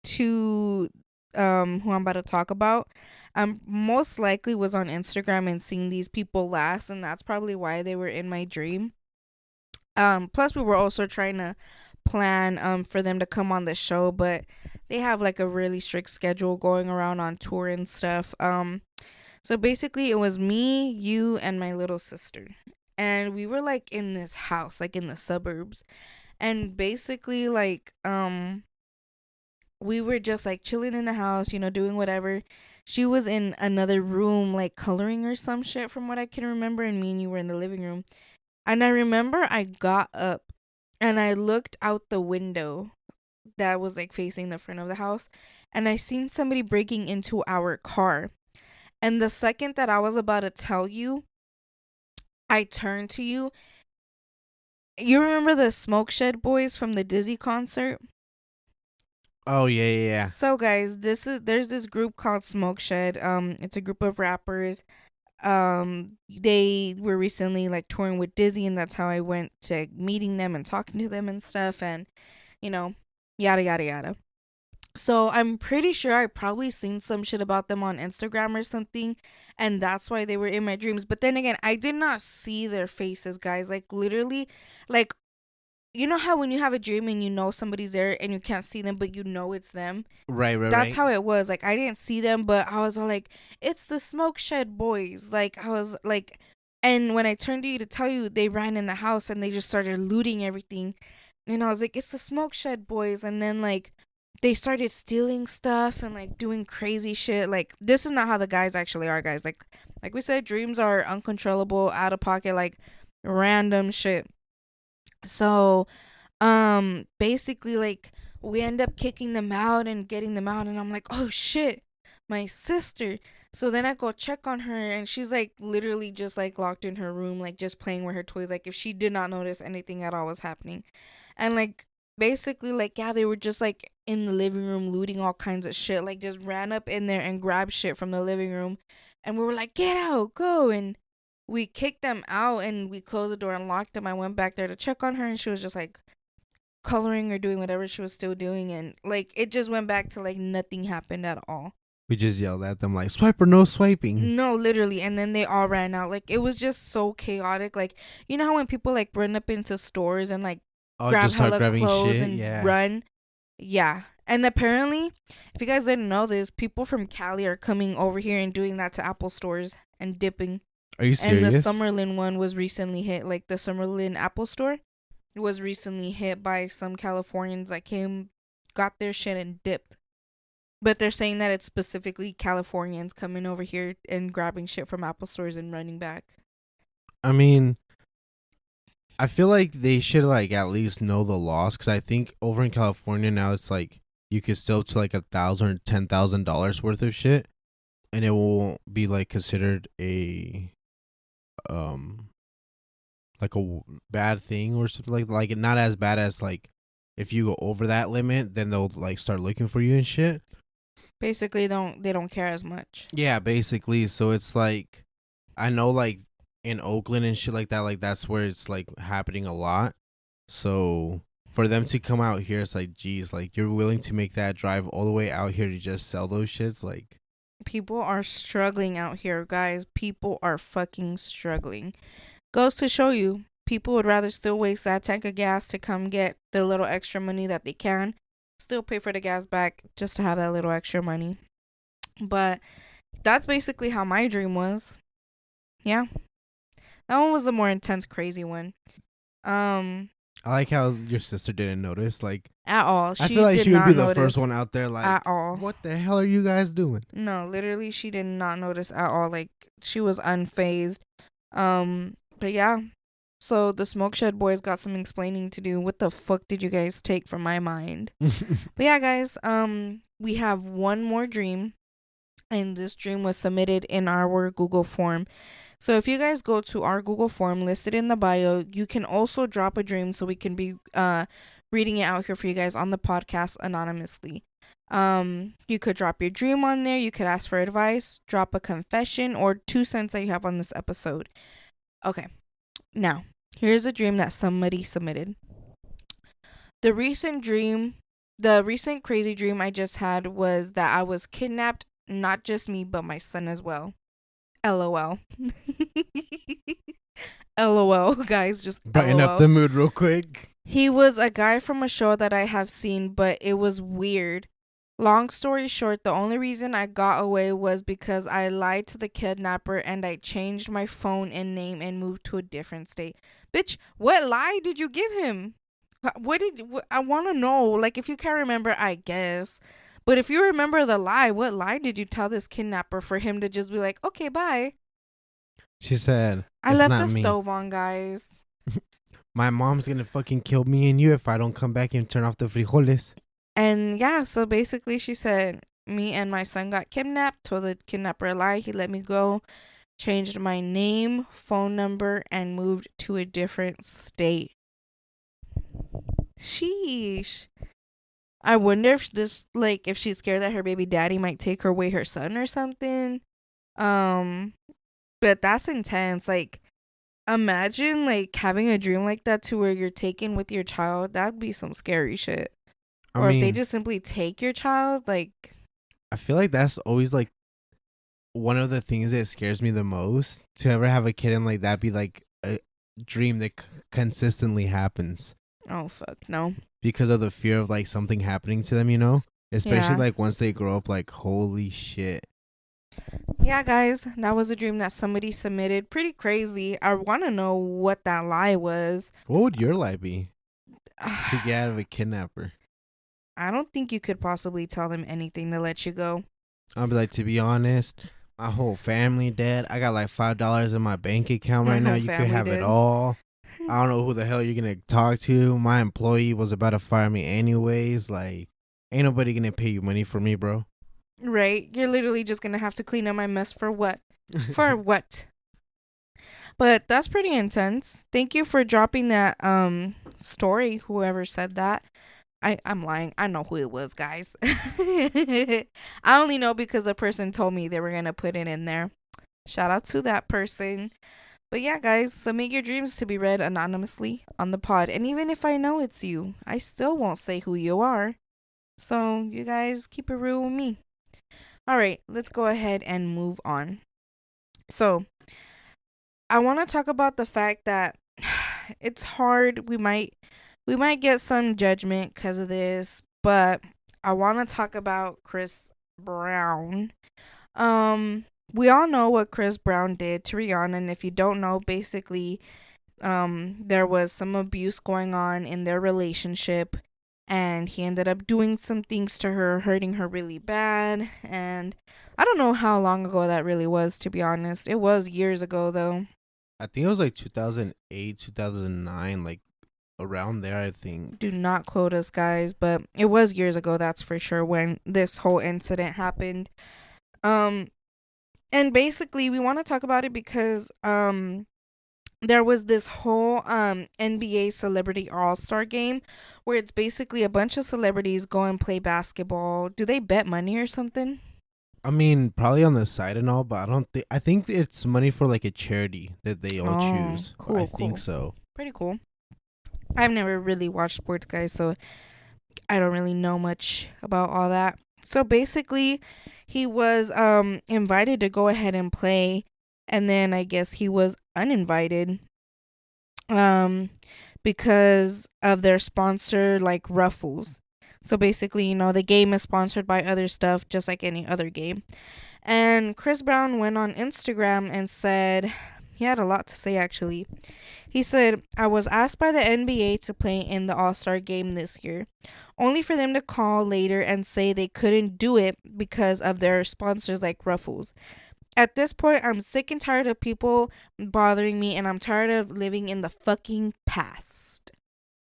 to who I'm about to talk about. Most likely was on Instagram and seeing these people last, and that's probably why they were in my dream. Plus we were also trying to plan for them to come on the show, but they have like a really strict schedule going around on tour and stuff. So basically it was me, you, and my little sister. And we were like in this house, like in the suburbs. And basically like we were just like chilling in the house, doing whatever. She was in another room like coloring or some shit from what I can remember, and me and you were in the living room. And I remember I got up and I looked out the window that was like facing the front of the house, and I seen somebody breaking into our car. And the second that I was about to tell you, I turned to you. You remember the Smoke Shed Boys from the Dizzy concert? Oh yeah, yeah, yeah. So guys, there's this group called Smoke Shed. It's a group of rappers. They were recently like touring with Dizzy, and that's how I went to meeting them and talking to them and stuff, and you know, yada yada yada. So I'm pretty sure I probably seen some shit about them on Instagram or something, and that's why they were in my dreams. But then again, I did not see their faces, guys. Like literally, like you know how when you have a dream and you know somebody's there and you can't see them, but you know it's them. Right, right, That's right. how it was. Like I didn't see them, but I was all like, "It's the Smoke Shed Boys." Like I was like, and when I turned to you to tell you, they ran in the house and they just started looting everything, and I was like, "It's the Smoke Shed Boys." And then like they started stealing stuff and like doing crazy shit. Like this is not how the guys actually are, guys. Like we said, dreams are uncontrollable, out of pocket, like random shit. So basically like we end up kicking them out and getting them out, and I'm like, oh shit, my sister. So then I go check on her, and she's like literally just like locked in her room, like just playing with her toys, like if she did not notice anything at all was happening. And like basically like yeah, they were just like in the living room looting all kinds of shit, like just ran up in there and grabbed shit from the living room. And we were like, get out, go. And we kicked them out and we closed the door and locked them. I went back there to check on her, and she was just like coloring or doing whatever she was still doing, and like it just went back to like nothing happened at all. We just yelled at them like, "Swipe or no swiping." No, literally. And then they all ran out. Like it was just so chaotic. Like you know how when people like run up into stores and like Oh, grab just start hella grabbing clothes shit. and Yeah. run? Yeah. And apparently, if you guys didn't know this, people from Cali are coming over here and doing that to Apple stores and dipping. Are you And the serious? Summerlin one was recently hit. Like the Summerlin Apple store was recently hit by some Californians that came, got their shit and dipped. But they're saying that it's specifically Californians coming over here and grabbing shit from Apple stores and running back. I mean, I feel like they should like at least know the laws, because I think over in California now it's like you could still to like $1,000 or $10,000 worth of shit, and it will be like considered a um like bad thing or something, like not as bad as like if you go over that limit, then they'll like start looking for you and shit. Basically, they don't care as much. Yeah, basically. So it's like I know like in Oakland and shit like that, like that's where it's like happening a lot. So for them to come out here, it's like, geez, like you're willing to make that drive all the way out here to just sell those shits, like. People are struggling out here, guys. People are fucking struggling. Goes to show you, people would rather still waste that tank of gas to come get the little extra money that they can, still pay for the gas back just to have that little extra money. But that's basically how my dream was. Yeah. That one was the more intense, crazy one. Um, I like how your sister didn't notice. Like, at all. I She feel like did she would not be the first notice one out there. Like, at all. what the hell are you guys doing? No, literally, she did not notice at all. Like, she was unfazed. But yeah. So the Smoke Shed Boys got some explaining to do. What the fuck did you guys take from my mind? But yeah, guys, we have one more dream, and this dream was submitted in our Google form. So if you guys go to our Google form listed in the bio, you can also drop a dream so we can be reading it out here for you guys on the podcast anonymously. You could drop your dream on there, you could ask for advice, drop a confession or 2 cents that you have on this episode. Okay. Now, here's a dream that somebody submitted. The recent dream, the recent crazy dream I just had was that I was kidnapped, not just me, but my son as well. LOL. LOL, guys, just Brighten up LOL. the mood real quick. He was a guy from a show that I have seen, but it was weird. Long story short, the only reason I got away was because I lied to the kidnapper and I changed my phone and name and moved to a different state. Bitch, what lie did you give him? I want to know. Like, if you can't remember, I guess. But if you remember the lie, what lie did you tell this kidnapper for him to just be like, okay, bye? She said, I "It's left not the me. stove on, guys. My mom's gonna fucking kill me and you if I don't come back and turn off the frijoles." And yeah, so basically she said me and my son got kidnapped, told the kidnapper a lie, he let me go, changed my name, phone number, and moved to a different state. Sheesh. I wonder if this, like, if she's scared that her baby daddy might take her away her son or something. Um, but that's intense. Like, imagine like having a dream like that to where you're taken with your child. That'd be some scary shit. I Or if they mean, just simply take your child, like, I feel like that's always like one of the things that scares me the most. To ever have a kid and like that be like a dream that consistently happens oh fuck no. because of the fear of like something happening to them, you know? Especially Yeah. like once they grow up, like holy shit. Yeah, guys, that was a dream that somebody submitted. Pretty crazy. I want to know what that lie was. What would your lie be to get out of a kidnapper? I don't think you could possibly tell them anything to let you go. I'll be like, to be honest, my whole family dead. I got like $5 in my bank account My right now. whole You could family have it did. all. I don't know who the hell you're gonna talk to. My employee was about to fire me anyways. Like, ain't nobody gonna pay you money for me, bro. Right? You're literally just going to have to clean up my mess for what? For what? But that's pretty intense. Thank you for dropping that story, whoever said that. I'm lying. I know who it was, guys. I only know because the person told me they were going to put it in there. Shout out to that person. But yeah, guys, submit your dreams to be read anonymously on the pod. And even if I know it's you, I still won't say who you are. So you guys keep it real with me. All right, let's go ahead and move on. So I want to talk about the fact that it's hard. We might get some judgment because of this, but I want to talk about Chris Brown. We all know what Chris Brown did to Rihanna, and if you don't know, basically, there was some abuse going on in their relationship, and he ended up doing some things to her, hurting her really bad, and I don't know how long ago that really was, to be honest. It was years ago, though. I think it was like 2008, 2009, like around there, I think. Do not quote us, guys, but it was years ago, that's for sure, when this whole incident happened. Um, and basically, we want to talk about it because there was this whole NBA celebrity all-star game where it's basically a bunch of celebrities go and play basketball. Do they bet money or something? I mean, probably on the side and all, but I don't think. I think it's money for like a charity that they all choose. Cool, I cool. think so. Pretty cool. I've never really watched sports, guys, so I don't really know much about all that. So basically, he was invited to go ahead and play, and then I guess he was uninvited um because of their sponsor, like Ruffles. So basically, the game is sponsored by other stuff just like any other game. And Chris Brown went on Instagram and said he had a lot to say actually. He said, I was asked by the NBA to play in the All-Star game this year, only for them to call later and say they couldn't do it because of their sponsors like Ruffles. At this point, I'm sick and tired of people bothering me, and I'm tired of living in the fucking past.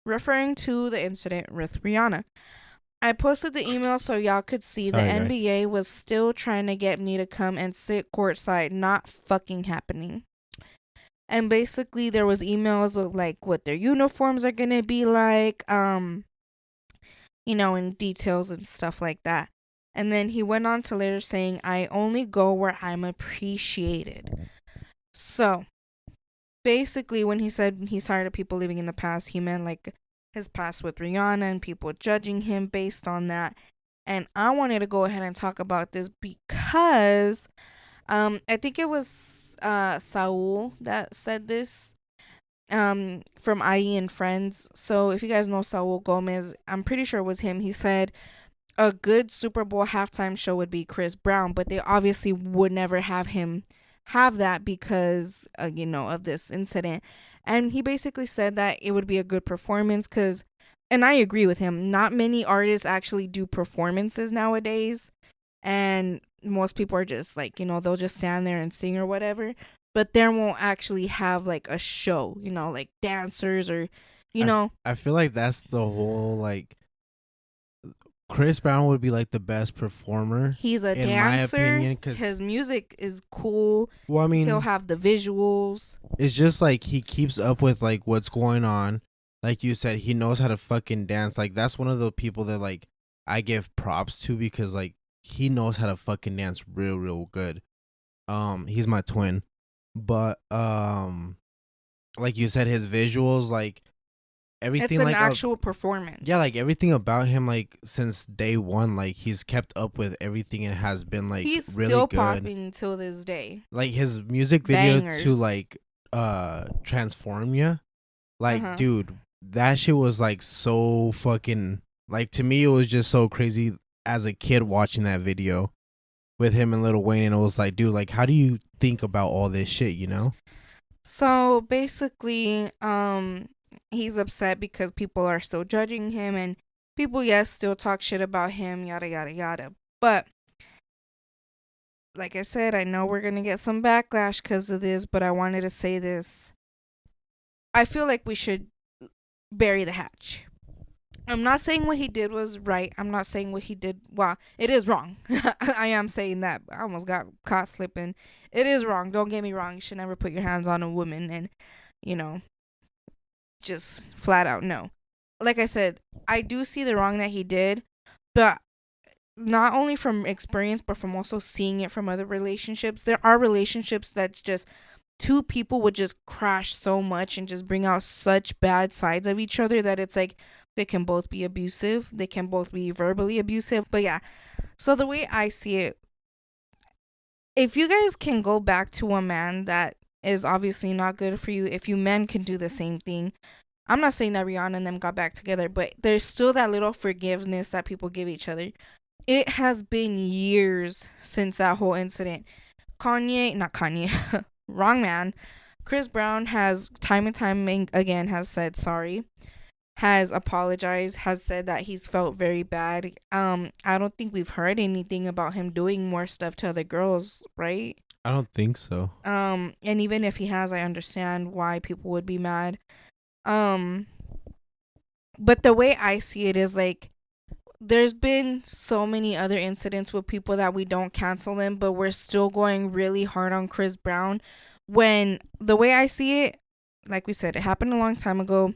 Referring to the incident with Rihanna. I posted the email so y'all could see Sorry, the guys. NBA was still trying to get me to come and sit courtside. Not fucking happening. And basically there was emails with like what their uniforms are gonna be like, and details and stuff like that. And then he went on to later saying, I only go where I'm appreciated. So basically when he said he's tired of people living in the past, he meant like his past with Rihanna and people judging him based on that. And I wanted to go ahead and talk about this because I think it was Saul that said this from IE and Friends. So if you guys know Saul Gomez, I'm pretty sure it was him. He said a good Super Bowl halftime show would be Chris Brown, but they obviously would never have him have that because of this incident. And he basically said that it would be a good performance because, and I agree with him, not many artists actually do performances nowadays, and most people are just like, they'll just stand there and sing or whatever, but they won't actually have like a show, like dancers or I feel like that's the whole like Chris Brown would be like the best performer. He's a in dancer. my opinion, cause, his music is cool. Well, I mean, he'll have the visuals. It's just like he keeps up with like what's going on. Like you said, he knows how to fucking dance. Like that's one of the people that like I give props to because like he knows how to fucking dance real good. He's my twin. But like you said, his visuals, like everything, it's an like actual performance. Yeah, like everything about him, like since day one, like he's kept up with everything and has been like he's really still good. popping till this day. Like his music video Bangers. to like Transform Ya, like dude, that shit was like so fucking, like to me it was just so crazy as a kid watching that video with him and Lil Wayne, and it was like, dude, like how do you think about all this shit, So basically, he's upset because people are still judging him and people, yes, still talk shit about him, yada yada yada. But like I said, I know we're gonna get some backlash because of this, but I wanted to say this. I feel like we should bury the hatch. I'm not saying what he did was right. I'm not saying what he did. Well, it is wrong. I am saying that. I almost got caught slipping. It is wrong. Don't get me wrong. You should never put your hands on a woman and, just flat out no. Like I said, I do see the wrong that he did, but not only from experience, but from also seeing it from other relationships. There are relationships that's just two people would just crash so much and just bring out such bad sides of each other that it's like they can both be abusive. They can both be verbally abusive. But yeah, so the way I see it, if you guys can go back to a man that is obviously not good for you, if you men can do the same thing. I'm not saying that Rihanna and them got back together, but there's still that little forgiveness that people give each other. It has been years since that whole incident. Not Kanye, wrong man. Chris Brown has time and time again has said sorry, has apologized, has said that he's felt very bad. I don't think we've heard anything about him doing more stuff to other girls, right? I don't think so. And even if he has, I understand why people would be mad. But the way I see it is like there's been so many other incidents with people that we don't cancel them, but we're still going really hard on Chris Brown. When the way I see it, like we said, it happened a long time ago.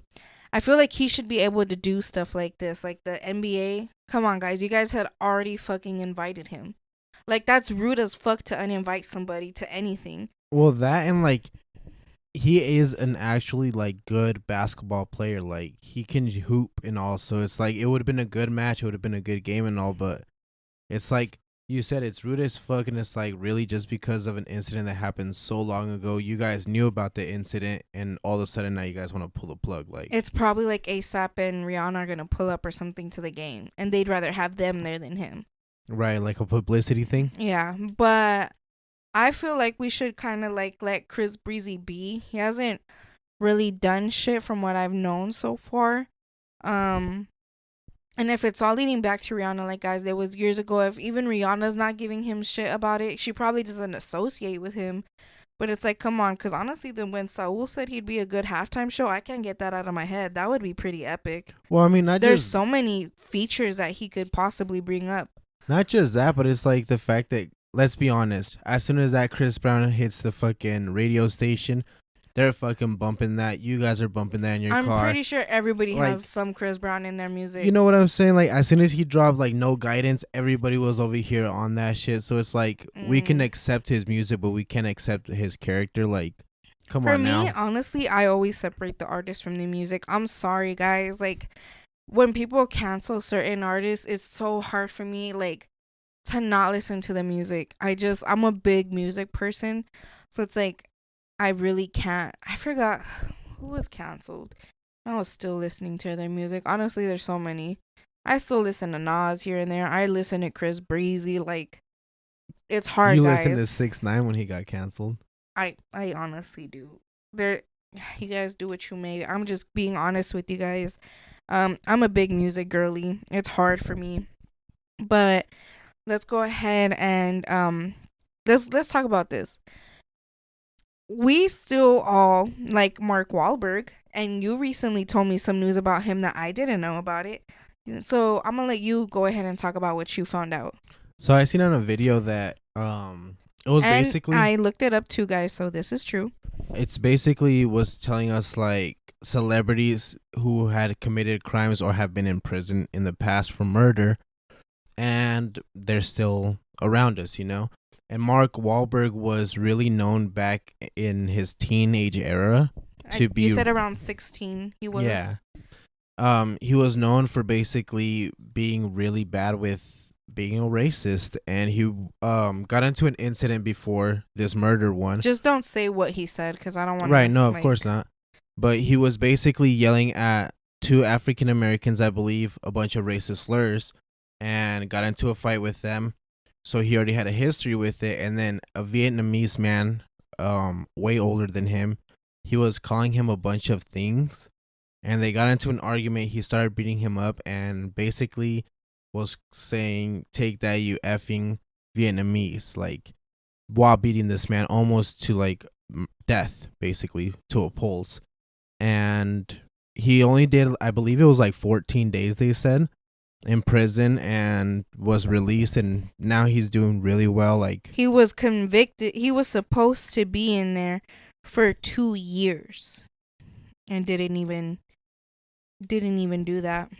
I feel like he should be able to do stuff like this. Like the NBA. Come on, guys. You guys had already fucking invited him. Like, that's rude as fuck to uninvite somebody to anything. Well, that and, like, he is an actually, like, good basketball player. Like, he can hoop and all. So it's like, it would have been a good match. It would have been a good game and all. But it's like you said, it's rude as fuck. And it's like, really just because of an incident that happened so long ago. You guys knew about the incident. And all of a sudden now you guys want to pull the plug. Like, it's probably like ASAP and Rihanna are going to pull up or something to the game. And they'd rather have them there than him. Right, like a publicity thing. Yeah, but I feel like we should kind of like let Chris Breezy be. He hasn't really done shit from what I've known so far. And if it's all leading back to Rihanna, like guys, there was years ago. If even Rihanna's not giving him shit about it, she probably doesn't associate with him. But it's like, come on, because honestly, then when Saul said he'd be a good halftime show, I can't get that out of my head. That would be pretty epic. Well, I mean, there's so many features that he could possibly bring up. Not just that, but it's like the fact that, let's be honest, as soon as that Chris Brown hits the fucking radio station, they're fucking bumping that. You guys are bumping that in your car. I'm pretty sure everybody has some Chris Brown in their music. You know what I'm saying? Like, as soon as he dropped, like, No Guidance, everybody was over here on that shit. So it's like, we can accept his music, but we can't accept his character. Like, Come For on me, now. honestly, I always separate the artist from the music. I'm sorry, guys. Like, when people cancel certain artists, it's so hard for me, like, to not listen to the music. I'm a big music person. So it's like, I really can't. I forgot who was canceled. I was still listening to their music. Honestly, there's so many. I still listen to Nas here and there. I listen to Chris Breezy. Like, it's hard, You listened to guys. 6ix9ine when he got canceled. I honestly do. There, you guys do what you may. I'm just being honest with you guys. I'm a big music girly. It's hard for me, but let's go ahead and let's talk about this. We still all like Mark Wahlberg, and you recently told me some news about him that I didn't know about it. So I'm gonna let you go ahead and talk about what you found out. So I seen on a video that it was And basically I looked it up too, guys. So this is true. it's basically was telling us like celebrities who had committed crimes or have been in prison in the past for murder, and they're still around us, you know. And Mark Wahlberg was really known back in his teenage era to You be said around 16. He was. yeah. He was known for basically being really bad with being a racist, and he got into an incident before this murder one. Just don't say what he said, because I don't want to. Right, no, of like, course not. But he was basically yelling at two African Americans, I believe, a bunch of racist slurs, and got into a fight with them. So he already had a history with it. And then a Vietnamese man, way older than him, he was calling him a bunch of things, and they got into an argument. He started beating him up, and basically was saying, "Take that, you effing Vietnamese!" Like, while beating this man almost to like death, basically to a pulse. And he only did, I believe it was like 14 days, they said, in prison, and was released, and now he's doing really well. Like, he was convicted. He was supposed to be in there for 2 years, and didn't even do that.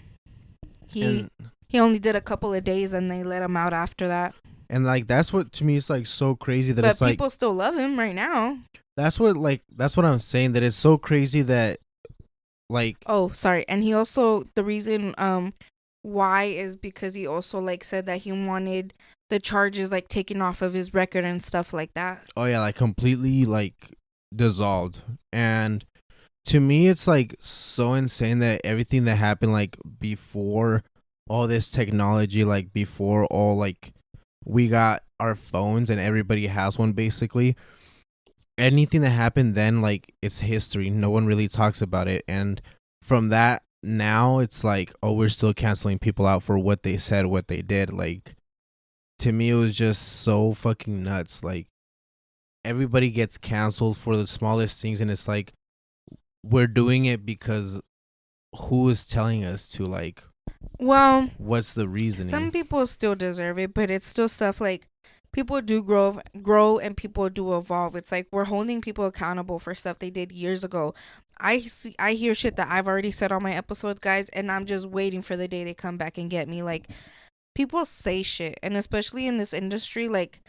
He and he only did a couple of days, and they let him out after that. and like that's what to me is like so crazy that But it's like people still love him right now. that's what I'm saying, that it's so crazy that like Oh, sorry. And he also, the reason why is because he also like said that he wanted the charges like taken off of his record and stuff like that. oh yeah, like completely like dissolved. And to me it's like so insane that everything that happened like before all this technology, like before all like we got our phones and everybody has one basically, anything that happened then, like, it's history. No one really talks about it. And from that, now it's like, oh, we're still canceling people out for what they said, what they did. Like, to me, it was just so fucking nuts. Like, everybody gets canceled for the smallest things, and it's like, we're doing it because who is telling us to? Like, Well, what's the reasoning? some people still deserve it, but it's still stuff like people do grow and people do evolve. It's like we're holding people accountable for stuff they did years ago. I hear shit that I've already said on my episodes, guys, and I'm just waiting for the day they come back and get me. Like, people say shit, and especially in this industry, like,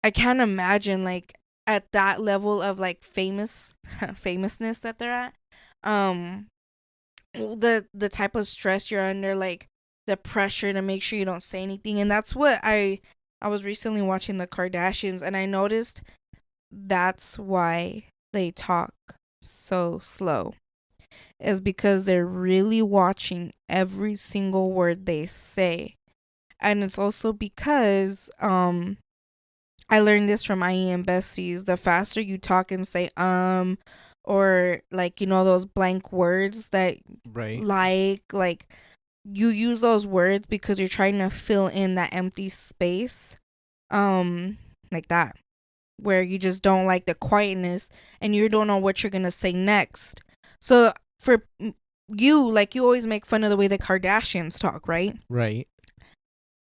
I can't imagine like at that level of like famousness that they're at. Um the type of stress you're under, like the pressure to make sure you don't say anything. And that's what I was recently watching the Kardashians, and I noticed that's why they talk so slow, is because they're really watching every single word they say. And it's also because I learned this from IEM besties. The faster you talk and say or like, those blank words that Right. like you use those words because you're trying to fill in that empty space, like that, where you just don't like the quietness and you don't know what you're gonna say next. So for you, like, you always make fun of the way the Kardashians talk, right? Right.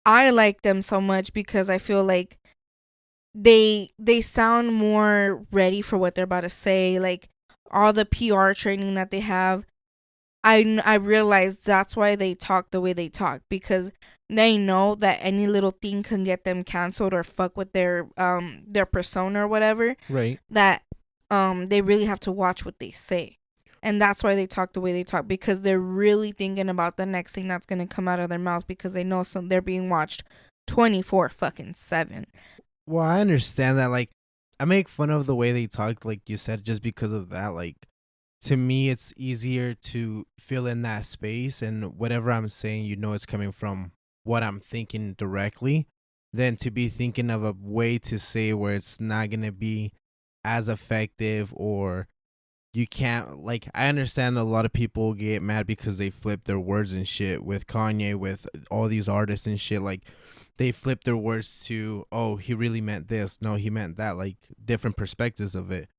I like them so much because I feel like they sound more ready for what they're about to say. Like, all the PR training that they have, I realized that's why they talk the way they talk, because they know that any little thing can get them canceled or fuck with their persona or whatever. Right. That they really have to watch what they say. And that's why they talk the way they talk, because they're really thinking about the next thing that's going to come out of their mouth, because they know they're being watched 24/7. Well, I understand that. Like, I make fun of the way they talk, like you said, just because of that. Like, to me, it's easier to fill in that space, and whatever I'm saying, it's coming from what I'm thinking directly, than to be thinking of a way to say where it's not going to be as effective, or you can't, like, I understand a lot of people get mad because they flip their words and shit with Kanye, with all these artists and shit. Like, they flip their words to, oh, he really meant this. No, he meant that. Like, different perspectives of it.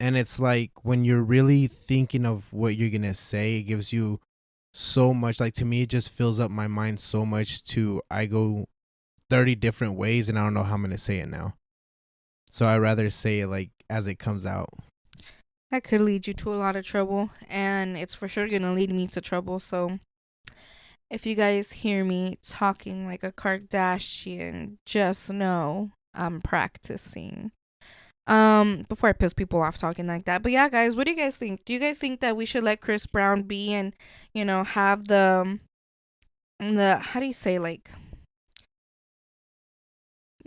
And it's like, when you're really thinking of what you're going to say, it gives you so much. Like, to me, it just fills up my mind so much I go 30 different ways and I don't know how I'm going to say it now. So I rather say it like as it comes out. That could lead you to a lot of trouble, and it's for sure going to lead me to trouble. So if you guys hear me talking like a Kardashian, just know I'm practicing. Before I piss people off talking like that. But yeah, guys, what do you guys think? Do you guys think that we should let Chris Brown be and, have the how do you say, like,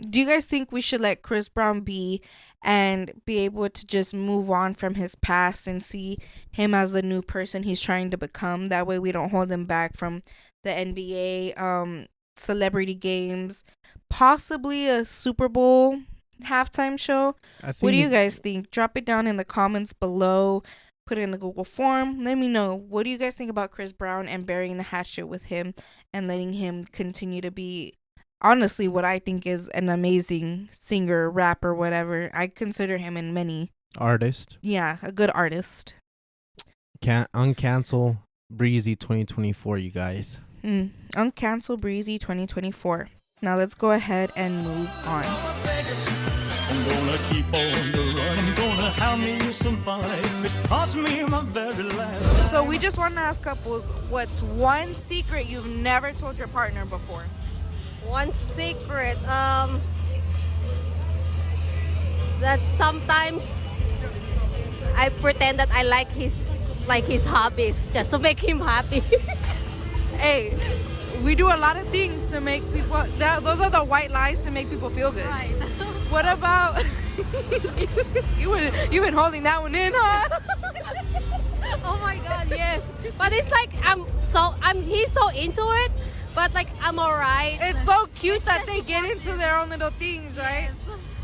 do you guys think we should let Chris Brown be and be able to just move on from his past and see him as the new person he's trying to become? That way we don't hold him back from the NBA, celebrity games, possibly a Super Bowl halftime show. What do you guys think? Drop it down in the comments below. Put it in the Google form. Let me know. What do you guys think about Chris Brown and burying the hatchet with him and letting him continue to be, honestly, what I think is an amazing singer, rapper, whatever. I consider him in many. Artist. Yeah, a good artist. Uncancel Breezy 2024, you guys. Uncancel Breezy 2024. Now let's go ahead and move on. I'm gonna keep on the run, gonna have me some fun. It cost me my very last. So we just want to ask couples, what's one secret you've never told your partner before? One secret, that sometimes I pretend that I like his hobbies just to make him happy. Hey, we do a lot of things to make people, those are the white lies to make people feel good. Right. What about you've been holding that one in, huh? Oh my God, yes. But it's like he's so into it, but like I'm alright. It's so cute that they get into their own little things, right? Yes.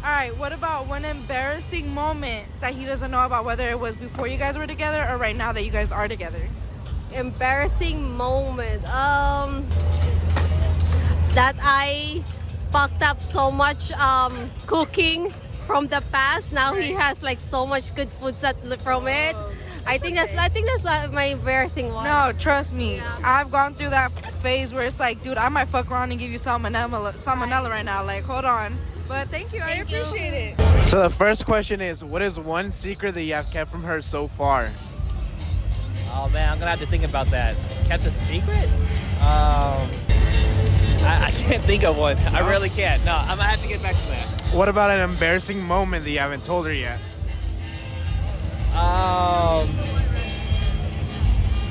All right, what about one embarrassing moment that he doesn't know about, whether it was before you guys were together or right now that you guys are together? Embarrassing moment. That I fucked up so much cooking from the past. Now he has like so much good foods from it. I think that's my embarrassing one. No, trust me. Yeah. I've gone through that phase where it's like, dude, I might fuck around and give you salmonella right now. Like, hold on. But thank you. I appreciate it. So the first question is, what is one secret that you have kept from her so far? Oh man, I'm gonna have to think about that. Kept a secret? I can't think of one. I really can't. No, I'm gonna have to get back to that. What about an embarrassing moment that you haven't told her yet?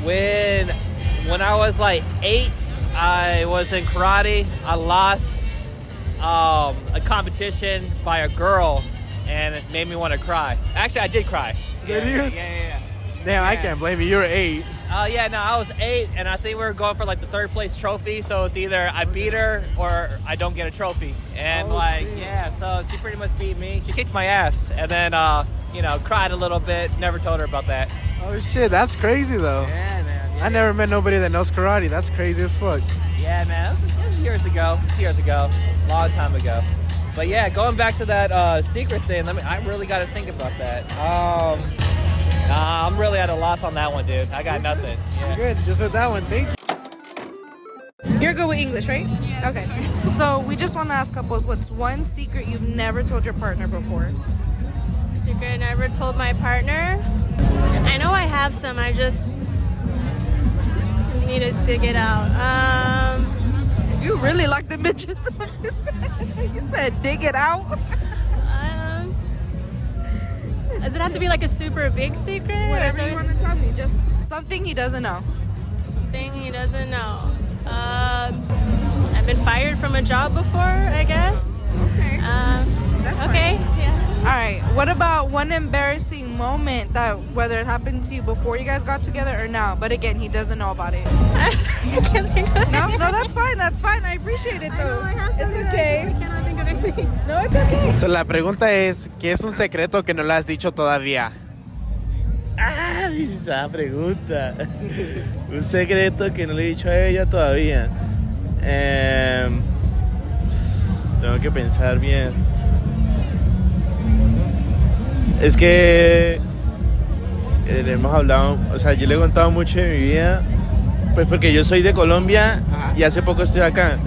When I was like 8, I was in karate. I lost a competition by a girl, and it made me want to cry. Actually, I did cry. Did you? Yeah. Damn, I can't blame you. You were 8. Yeah, no, I was 8, and I think we were going for like the 3rd place trophy. So it's either I beat her or I don't get a trophy. And so she pretty much beat me. She kicked my ass, and then cried a little bit. Never told her about that. Oh shit, that's crazy though. Yeah, man. Yeah. I never met nobody that knows karate. That's crazy as fuck. Yeah, man. It was years ago. Long time ago. But yeah, going back to that secret thing. I really got to think about that. I'm really at a loss on that one, dude. I got nothing. Yeah. Good. Just with that one. Thank you. You're good with English, right? Yes. Okay. So we just want to ask couples, what's one secret you've never told your partner before? Secret I never told my partner? I know I have some. I just need to dig it out. You really like the bitches. You said dig it out. Does it have to be like a super big secret? Whatever you want to tell me. Just something he doesn't know. Thing he doesn't know. I've been fired from a job before, I guess. Okay. That's Okay. fine. Yes. All right. What about one embarrassing moment that whether it happened to you before you guys got together or now? But again, he doesn't know about it. I'm sorry, I can't think of it. No, that's fine. That's fine. I appreciate it though. It's okay. I cannot think of anything. No, it's okay. So, la pregunta es, ¿qué es un secreto que no le has dicho todavía? ¡Ay, esa pregunta! Un secreto que no le he dicho a ella todavía. Tengo que pensar bien. Es que hemos hablado, o sea, yo le he contado mucho de mi vida, pues porque yo soy de Colombia y hace poco estoy acá.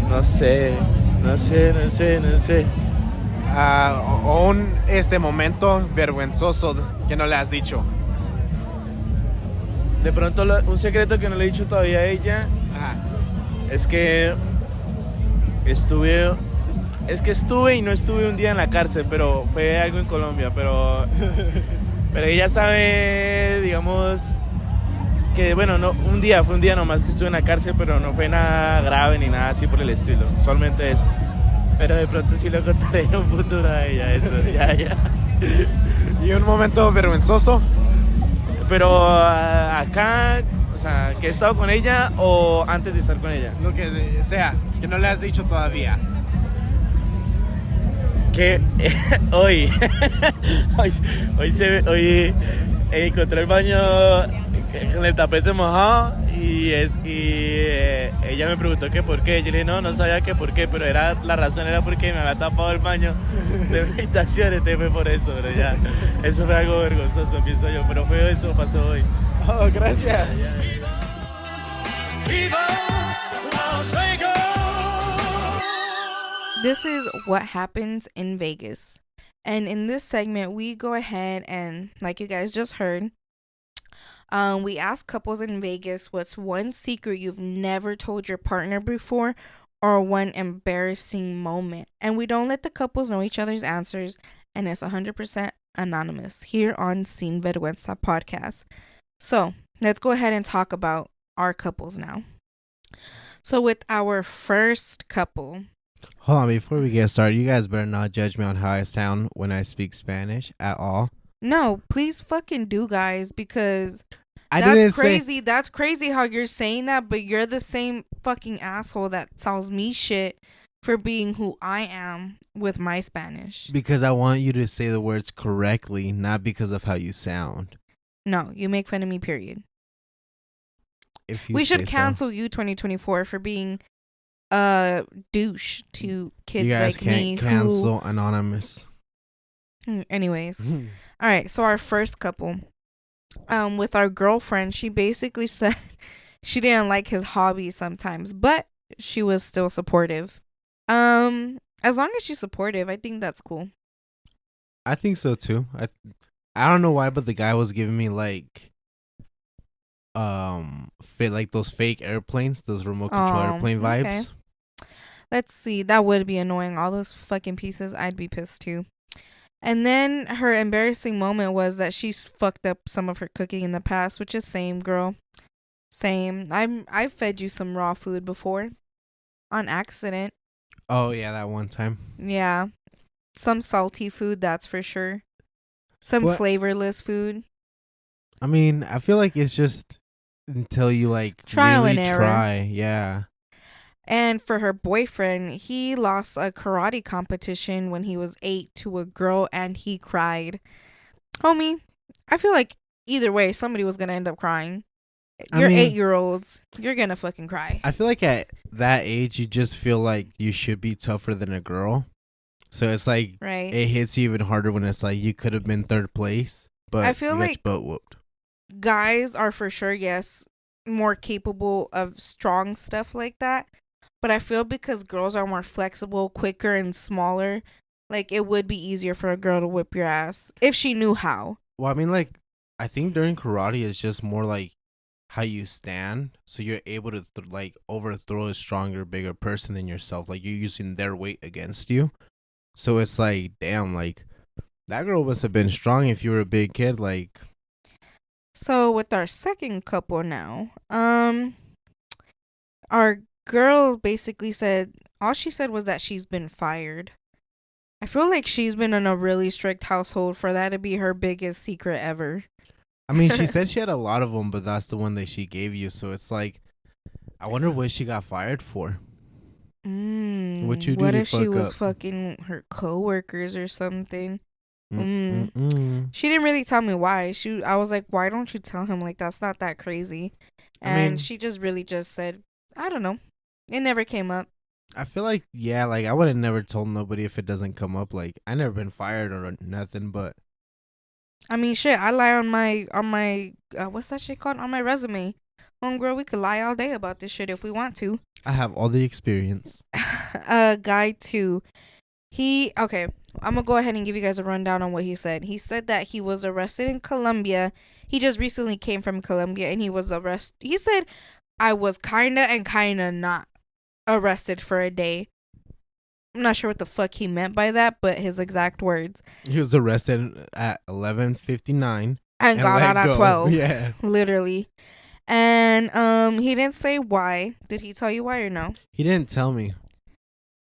No sé. O un momento vergonzoso que no le has dicho. De pronto un secreto que no le he dicho todavía a ella es que estuve y no estuve un día en la cárcel, pero fue algo en Colombia, pero ella sabe, digamos, que bueno, no, fue un día nomás que estuve en la cárcel, pero no fue nada grave ni nada así por el estilo, solamente eso. Pero de pronto sí lo contaré en un futuro a ella, eso, ya. ¿Y un momento vergonzoso? Pero acá, o sea, que he estado con ella o antes de estar con ella. Lo que sea, que no le has dicho todavía. Que hoy encontré el baño con el tapete mojado y ella me preguntó que por qué. Yo le dije no sabía que por qué, pero la razón era porque me había tapado el baño de mi habitación, entonces fue por eso, pero ya, eso fue algo vergonzoso, pienso yo, pero eso pasó hoy. Oh, gracias. Viva Las Vegas! This is what happens in Vegas. And in this segment, we go ahead and, like you guys just heard, we ask couples in Vegas what's one secret you've never told your partner before or one embarrassing moment. And we don't let the couples know each other's answers, and it's 100% anonymous here on Sin Vergüenza podcast. So let's go ahead and talk about our couples now. So with our first couple. Hold on, before we get started, you guys better not judge me on how I sound when I speak Spanish at all. No, please fucking do, guys, because That's crazy how you're saying that, but you're the same fucking asshole that tells me shit for being who I am with my Spanish. Because I want you to say the words correctly, not because of how you sound. No, you make fun of me, period. If you We should say so. cancel you 2024 for being a douche to kids You guys like me. can't cancel anonymous. Anyways. All right, so our first couple. With our girlfriend, she basically said she didn't like his hobbies sometimes, but she was still supportive. As long as she's supportive, I think that's cool. I think so too. I don't know why, but the guy was giving me like those fake airplanes, those remote control airplane vibes. Okay. Let's see, that would be annoying. All those fucking pieces, I'd be pissed too. And then her embarrassing moment was that she's fucked up some of her cooking in the past, which is same, girl. Same. I've fed you some raw food before on accident. Oh yeah, that one time. Yeah. Some salty food, that's for sure. Some flavorless food. I mean, I feel like it's just until you like trial really and error. Try. Yeah. And for her boyfriend, he lost a karate competition when he was 8 to a girl and he cried. Homie, I feel like either way, somebody was going to end up crying. You're 8-year-olds. You're going to fucking cry. I feel like at that age, you just feel like you should be tougher than a girl. So it's like, right. It hits you even harder when it's like you could have been third place, but I feel you got like your butt whooped. Guys are for sure, yes, more capable of strong stuff like that. But I feel because girls are more flexible, quicker, and smaller, like it would be easier for a girl to whip your ass if she knew how. Well, I mean, like, I think during karate, it's just more like how you stand, so you're able to like overthrow a stronger, bigger person than yourself. Like you're using their weight against you. So it's like, damn, like that girl must have been strong if you were a big kid. Like, So with our second couple now, our girl basically said all she said was that she's been fired. I feel like she's been in a really strict household for that to be her biggest secret ever. I mean, she said she had a lot of them, but that's the one that she gave you. So it's like, I wonder what she got fired for. What you do What to if she fuck was up? fucking her coworkers or something? Mm-mm-mm. She didn't really tell me why. I was like, why don't you tell him? Like, that's not that crazy. And she just really just said, I don't know. It never came up. I feel like, yeah, like I would have never told nobody if it doesn't come up. Like I never been fired or nothing, but I mean, shit, I lie on my what's that shit called? On my resume. Homegirl, we could lie all day about this shit if we want to. I have all the experience. Guy 2. Okay, I'm gonna go ahead and give you guys a rundown on what he said. He said that he was arrested in Colombia. He just recently came from Colombia and he was arrested. He said, I was kinda and kinda not arrested for a day. I'm not sure what the fuck he meant by that, but his exact words. He was arrested at 11:59 And got out at 12. Yeah, Literally. And he didn't say why. Did he tell you why or no? he didn't tell me.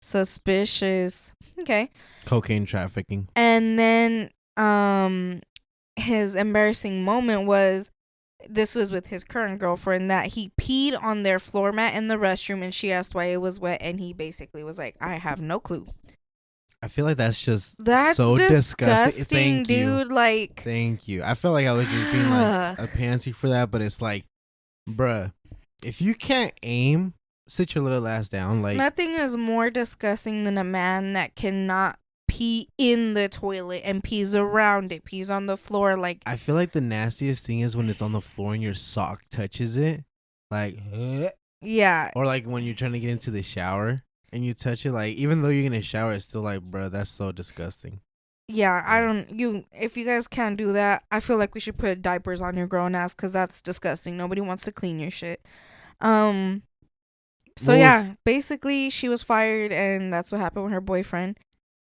Suspicious. Okay. Cocaine trafficking. And then his embarrassing moment was, this was with his current girlfriend, that he peed on their floor mat in the restroom and she asked why it was wet and he basically was like, I have no clue. I feel like that's just That's so disgusting, Thank you. dude. Like, Thank you. I felt like I was just being like a pansy for that, but it's like, bruh, if you can't aim, sit your little ass down. Like, nothing is more disgusting than a man that cannot pee in the toilet and pees around it, pees on the floor. Like, I feel like the nastiest thing is when it's on the floor and your sock touches it. Like, yeah. or like when you're trying to get into the shower and you touch it. Like, even though you're gonna shower, it's still like, bruh, that's so disgusting. Yeah, if you guys can't do that, I feel like we should put diapers on your grown ass because that's disgusting. Nobody wants to clean your shit. So yeah, basically she was fired and that's what happened with her boyfriend.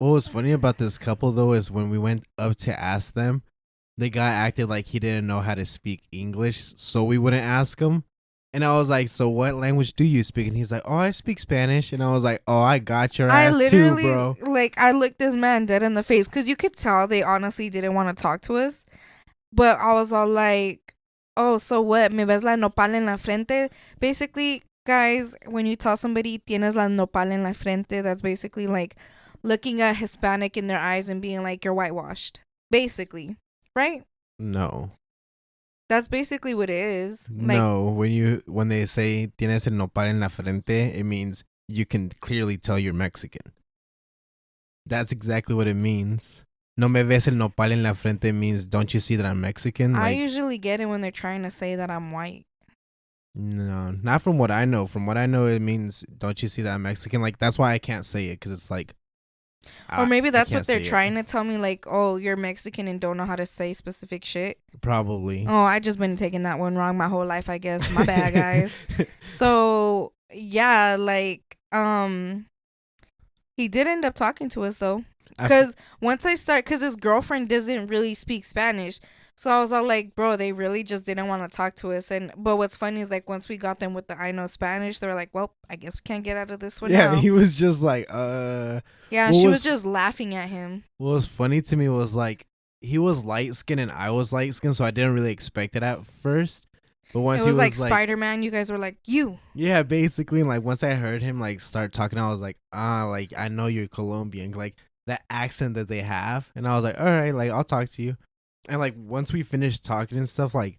What was funny about this couple though is when we went up to ask them, the guy acted like he didn't know how to speak English, so we wouldn't ask him. And I was like, so what language do you speak? And he's like, oh, I speak Spanish. And I was like, oh, I got your ass too, bro. I looked this man dead in the face because you could tell they honestly didn't want to talk to us. But I was all like, oh, so what? ¿Me ves la nopal en la frente? Basically, guys, when you tell somebody tienes la nopal en la frente, that's basically like looking at Hispanic in their eyes and being like, you're whitewashed. Basically. Right? No. That's basically what it is. No, when they say tienes el nopal en la frente, it means you can clearly tell you're Mexican. That's exactly what it means. No me ves el nopal en la frente means don't you see that I'm Mexican? I usually get it when they're trying to say that I'm white. No, not from what I know. From what I know, it means don't you see that I'm Mexican? Like, that's why I can't say it, because it's like, or maybe that's what they're trying to tell me, like, oh, you're Mexican and don't know how to say specific shit. Probably. Oh, I just been taking that one wrong my whole life, I guess. My bad, guys. So yeah, like, he did end up talking to us though, because because his girlfriend doesn't really speak Spanish. So I was all like, bro, they really just didn't want to talk to us. But what's funny is, like, once we got them with the I know Spanish, they were like, well, I guess we can't get out of this one now. Yeah, he was just like, Yeah, she was just laughing at him. What was funny to me was, like, he was light-skinned and I was light-skinned, so I didn't really expect it at first. But once it was like Spider-Man, you guys were like, you. Yeah, basically. And like, once I heard him, like, start talking, I was like, like, I know you're Colombian. Like, that accent that they have. And I was like, all right, like, I'll talk to you. And like, once we finished talking and stuff, like,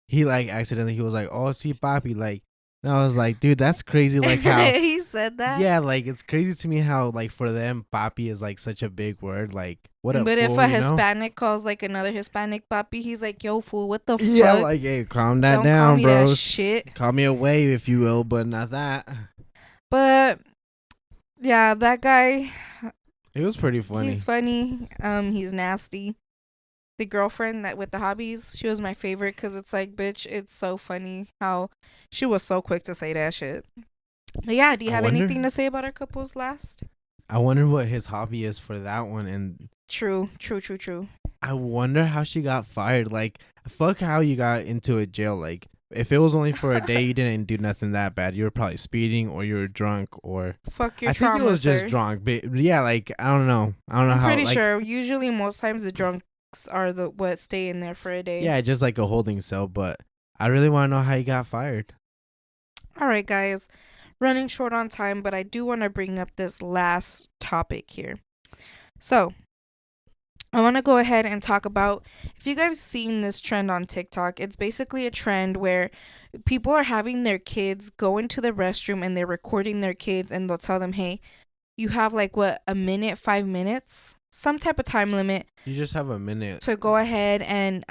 he like accidentally, he was like, oh, sí, papi, like, and I was like, dude, that's crazy. Like, how he said that. Yeah, like, it's crazy to me how, like, for them, papi is like such a big word. Like, what up, but fool, if a Hispanic calls like another Hispanic papi, he's like, yo, fool, what the fuck? Yeah, like, hey, calm that Don't down, call me bro. That shit. Call me a wave, if you will, but not that. But yeah, that guy, it was pretty funny. He's funny. He's nasty. the girlfriend that with the hobbies, she was my favorite because it's like, bitch, it's so funny how she was so quick to say that shit. But yeah, do you I have wonder- anything to say about our couples last? I wonder what his hobby is for that one, and True. I wonder how she got fired. Like, fuck how you got into a jail. Like, if it was only for a day, you didn't do nothing that bad. You were probably speeding, or you were drunk, or Fuck your I think trauma, it was just sir. drunk. But yeah, like I don't know. I don't know I'm how. pretty Like, sure. Usually, most times the drunks are the what stay in there for a day. yeah, just like a holding cell. But I really want to know how he got fired. All right, guys. Running short on time, but I do want to bring up this last topic here. So, I want to go ahead and talk about, if you guys seen this trend on TikTok, it's basically a trend where people are having their kids go into the restroom and they're recording their kids, and they'll tell them, hey, you have like what, a minute, 5 minutes, some type of time limit You just have a minute. to go ahead and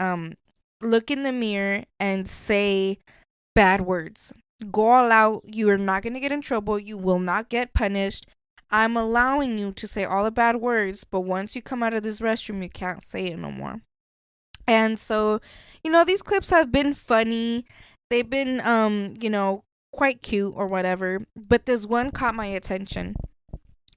look in the mirror and say bad words. Go all out. You are not going to get in trouble. You will not get punished. I'm allowing you to say all the bad words, but once you come out of this restroom, you can't say it no more. And so, these clips have been funny. They've been quite cute or whatever, but this one caught my attention.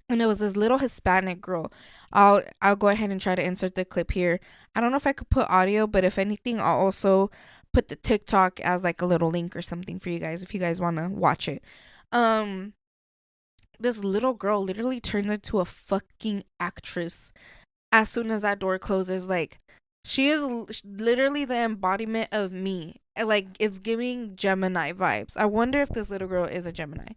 And it was this little Hispanic girl. I'll go ahead and try to insert the clip here. I don't know if I could put audio, but if anything, I'll also put the TikTok as like a little link or something for you guys if you guys want to watch it. This little girl literally turned into a fucking actress as soon as that door closes. Like, she is literally the embodiment of me. Like, it's giving Gemini vibes. I wonder if this little girl is a Gemini.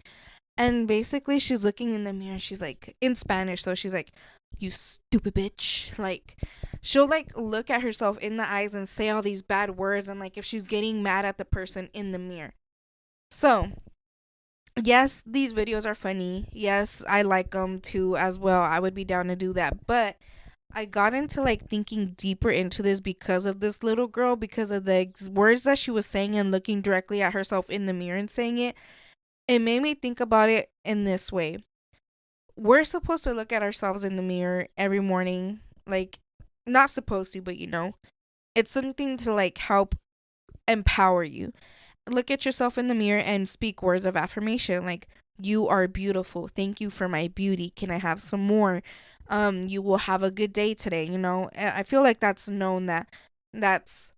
And basically, she's looking in the mirror and she's like, in Spanish, so she's like, you stupid bitch. Like, she'll like look at herself in the eyes and say all these bad words, and like if she's getting mad at the person in the mirror. So, yes, these videos are funny. Yes, I like them too as well. I would be down to do that. But I got into like thinking deeper into this because of this little girl, because of the words that she was saying and looking directly at herself in the mirror and saying it. It made me think about it in this way. We're supposed to look at ourselves in the mirror every morning. Like, not supposed to, but it's something to like help empower you. Look at yourself in the mirror and speak words of affirmation. Like, you are beautiful. Thank you for my beauty. Can I have some more? You will have a good day today. I feel like that's known that's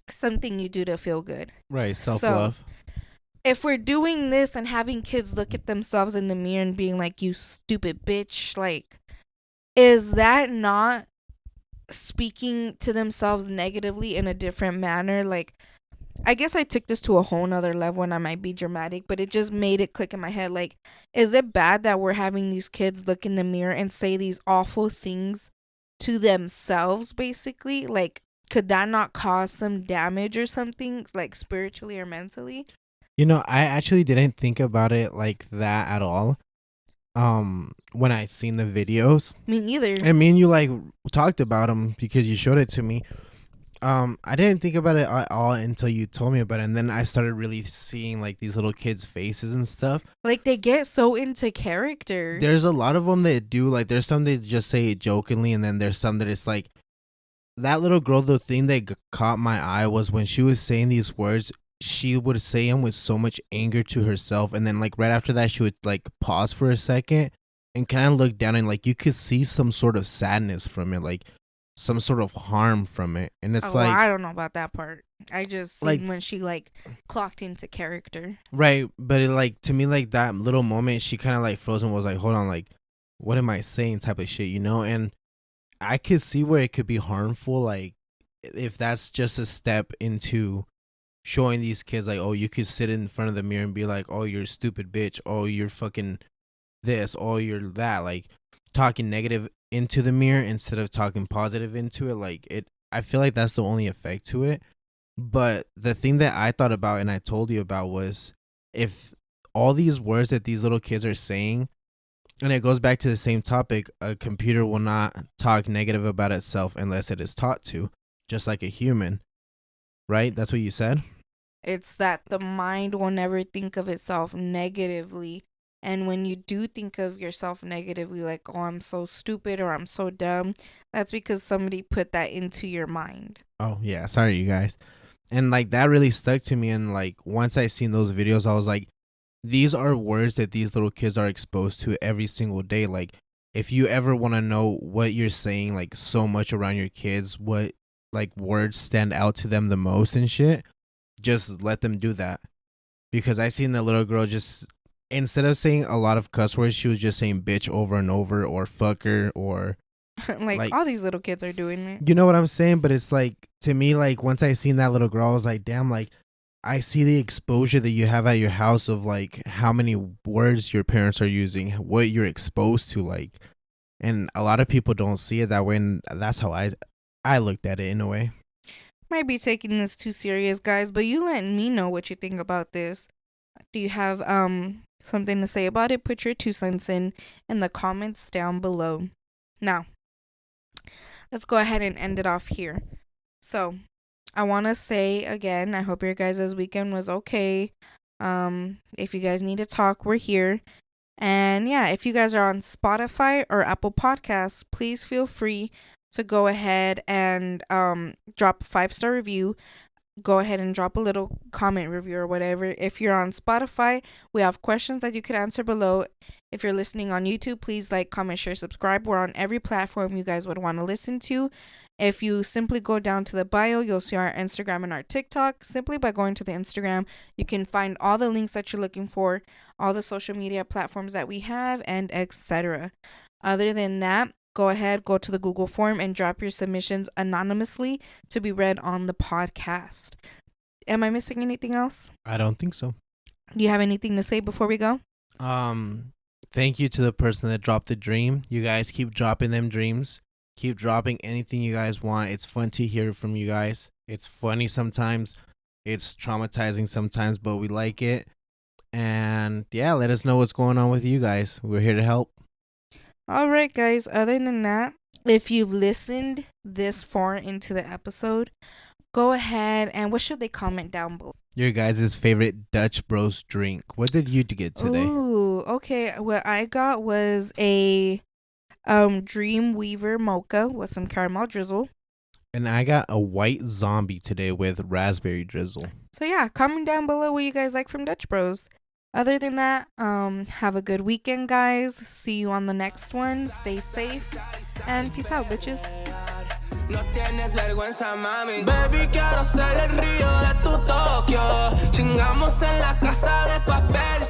something you do to feel good. Right, self-love. So, if we're doing this and having kids look at themselves in the mirror and being like, you stupid bitch, like, is that not speaking to themselves negatively in a different manner? Like, I guess I took this to a whole nother level and I might be dramatic, but it just made it click in my head. Like, is it bad that we're having these kids look in the mirror and say these awful things to themselves, basically? Like, could that not cause some damage or something, like spiritually or mentally? I actually didn't think about it like that at all. When I seen the videos, Me either. I mean, you like talked about them because you showed it to me. I didn't think about it at all until you told me about it, and then I started really seeing like these little kids' faces and stuff. Like, they get so into character. There's a lot of them that do, like, there's some that just say it jokingly, and then there's some that it's like, that little girl, the thing that caught my eye was when she was saying these words, she would say them with so much anger to herself, and then like right after that she would like pause for a second and kind of look down, and like you could see some sort of sadness from it, like some sort of harm from it. And it's well, I don't know about that part. I just seen like, when she like clocked into character. Right, but it, like, to me, like that little moment, she kind of like froze and was like, hold on, like, what am I saying, type of shit, and I could see where it could be harmful, like if that's just a step into showing these kids like, oh, you could sit in front of the mirror and be like, oh, you're a stupid bitch, oh, you're fucking this, oh, you're that, like talking negative into the mirror instead of talking positive into it. Like, I feel like that's the only effect to it. But the thing that I thought about and I told you about was, if all these words that these little kids are saying, and it goes back to the same topic, a computer will not talk negative about itself unless it is taught to, just like a human. Right? That's what you said? It's that the mind will never think of itself negatively And when you do think of yourself negatively, like, oh, I'm so stupid or I'm so dumb, that's because somebody put that into your mind. Oh, yeah. Sorry, you guys. And like that really stuck to me. And like once I seen those videos, I was like, these are words that these little kids are exposed to every single day. Like, if you ever want to know what you're saying, like so much around your kids, what like words stand out to them the most and shit, just let them do that. Because I seen a little girl just, instead of saying a lot of cuss words, she was just saying bitch over and over, or fucker, or like all these little kids are doing it. you know what I'm saying? But it's like, to me, like once I seen that little girl, I was like, damn, like I see the exposure that you have at your house of like how many words your parents are using, what you're exposed to, like, and a lot of people don't see it that way, and that's how I looked at it in a way. Might be taking this too serious, guys, but you let me know what you think about this. Do you have something to say about it? Put your 2 cents in the comments down below. Now, let's go ahead and end it off here. So, I want to say again, I hope your guys' weekend was okay. If you guys need to talk, we're here. And yeah, if you guys are on Spotify or Apple Podcasts, please feel free to go ahead and drop a 5-star review. Go ahead and drop a little comment review or whatever. If you're on Spotify, we have questions that you could answer below. If you're listening on YouTube, please like, comment, share, subscribe. We're on every platform you guys would want to listen to. If you simply go down to the bio, you'll see our Instagram and our TikTok. Simply by going to the Instagram, you can find all the links that you're looking for, all the social media platforms that we have, and etc. Other than that, go ahead, go to the Google form and drop your submissions anonymously to be read on the podcast. Am I missing anything else? I don't think so. Do you have anything to say before we go? Thank you to the person that dropped the dream. You guys keep dropping them dreams. Keep dropping anything you guys want. It's fun to hear from you guys. It's funny sometimes. It's traumatizing sometimes, but we like it. And yeah, let us know what's going on with you guys. We're here to help. All right, guys. Other than that, if you've listened this far into the episode, go ahead and what should they comment down below? Your guys' favorite Dutch Bros drink. What did you get today? Ooh, okay. What I got was a Dreamweaver mocha with some caramel drizzle. And I got a white zombie today with raspberry drizzle. So yeah, comment down below what you guys like from Dutch Bros. Other than that, have a good weekend, guys. See you on the next one. Stay safe and peace out, bitches. No tienes vergüenza, mami. Baby, quiero ser el río de tu Tokio. Chingamos en la casa de papel.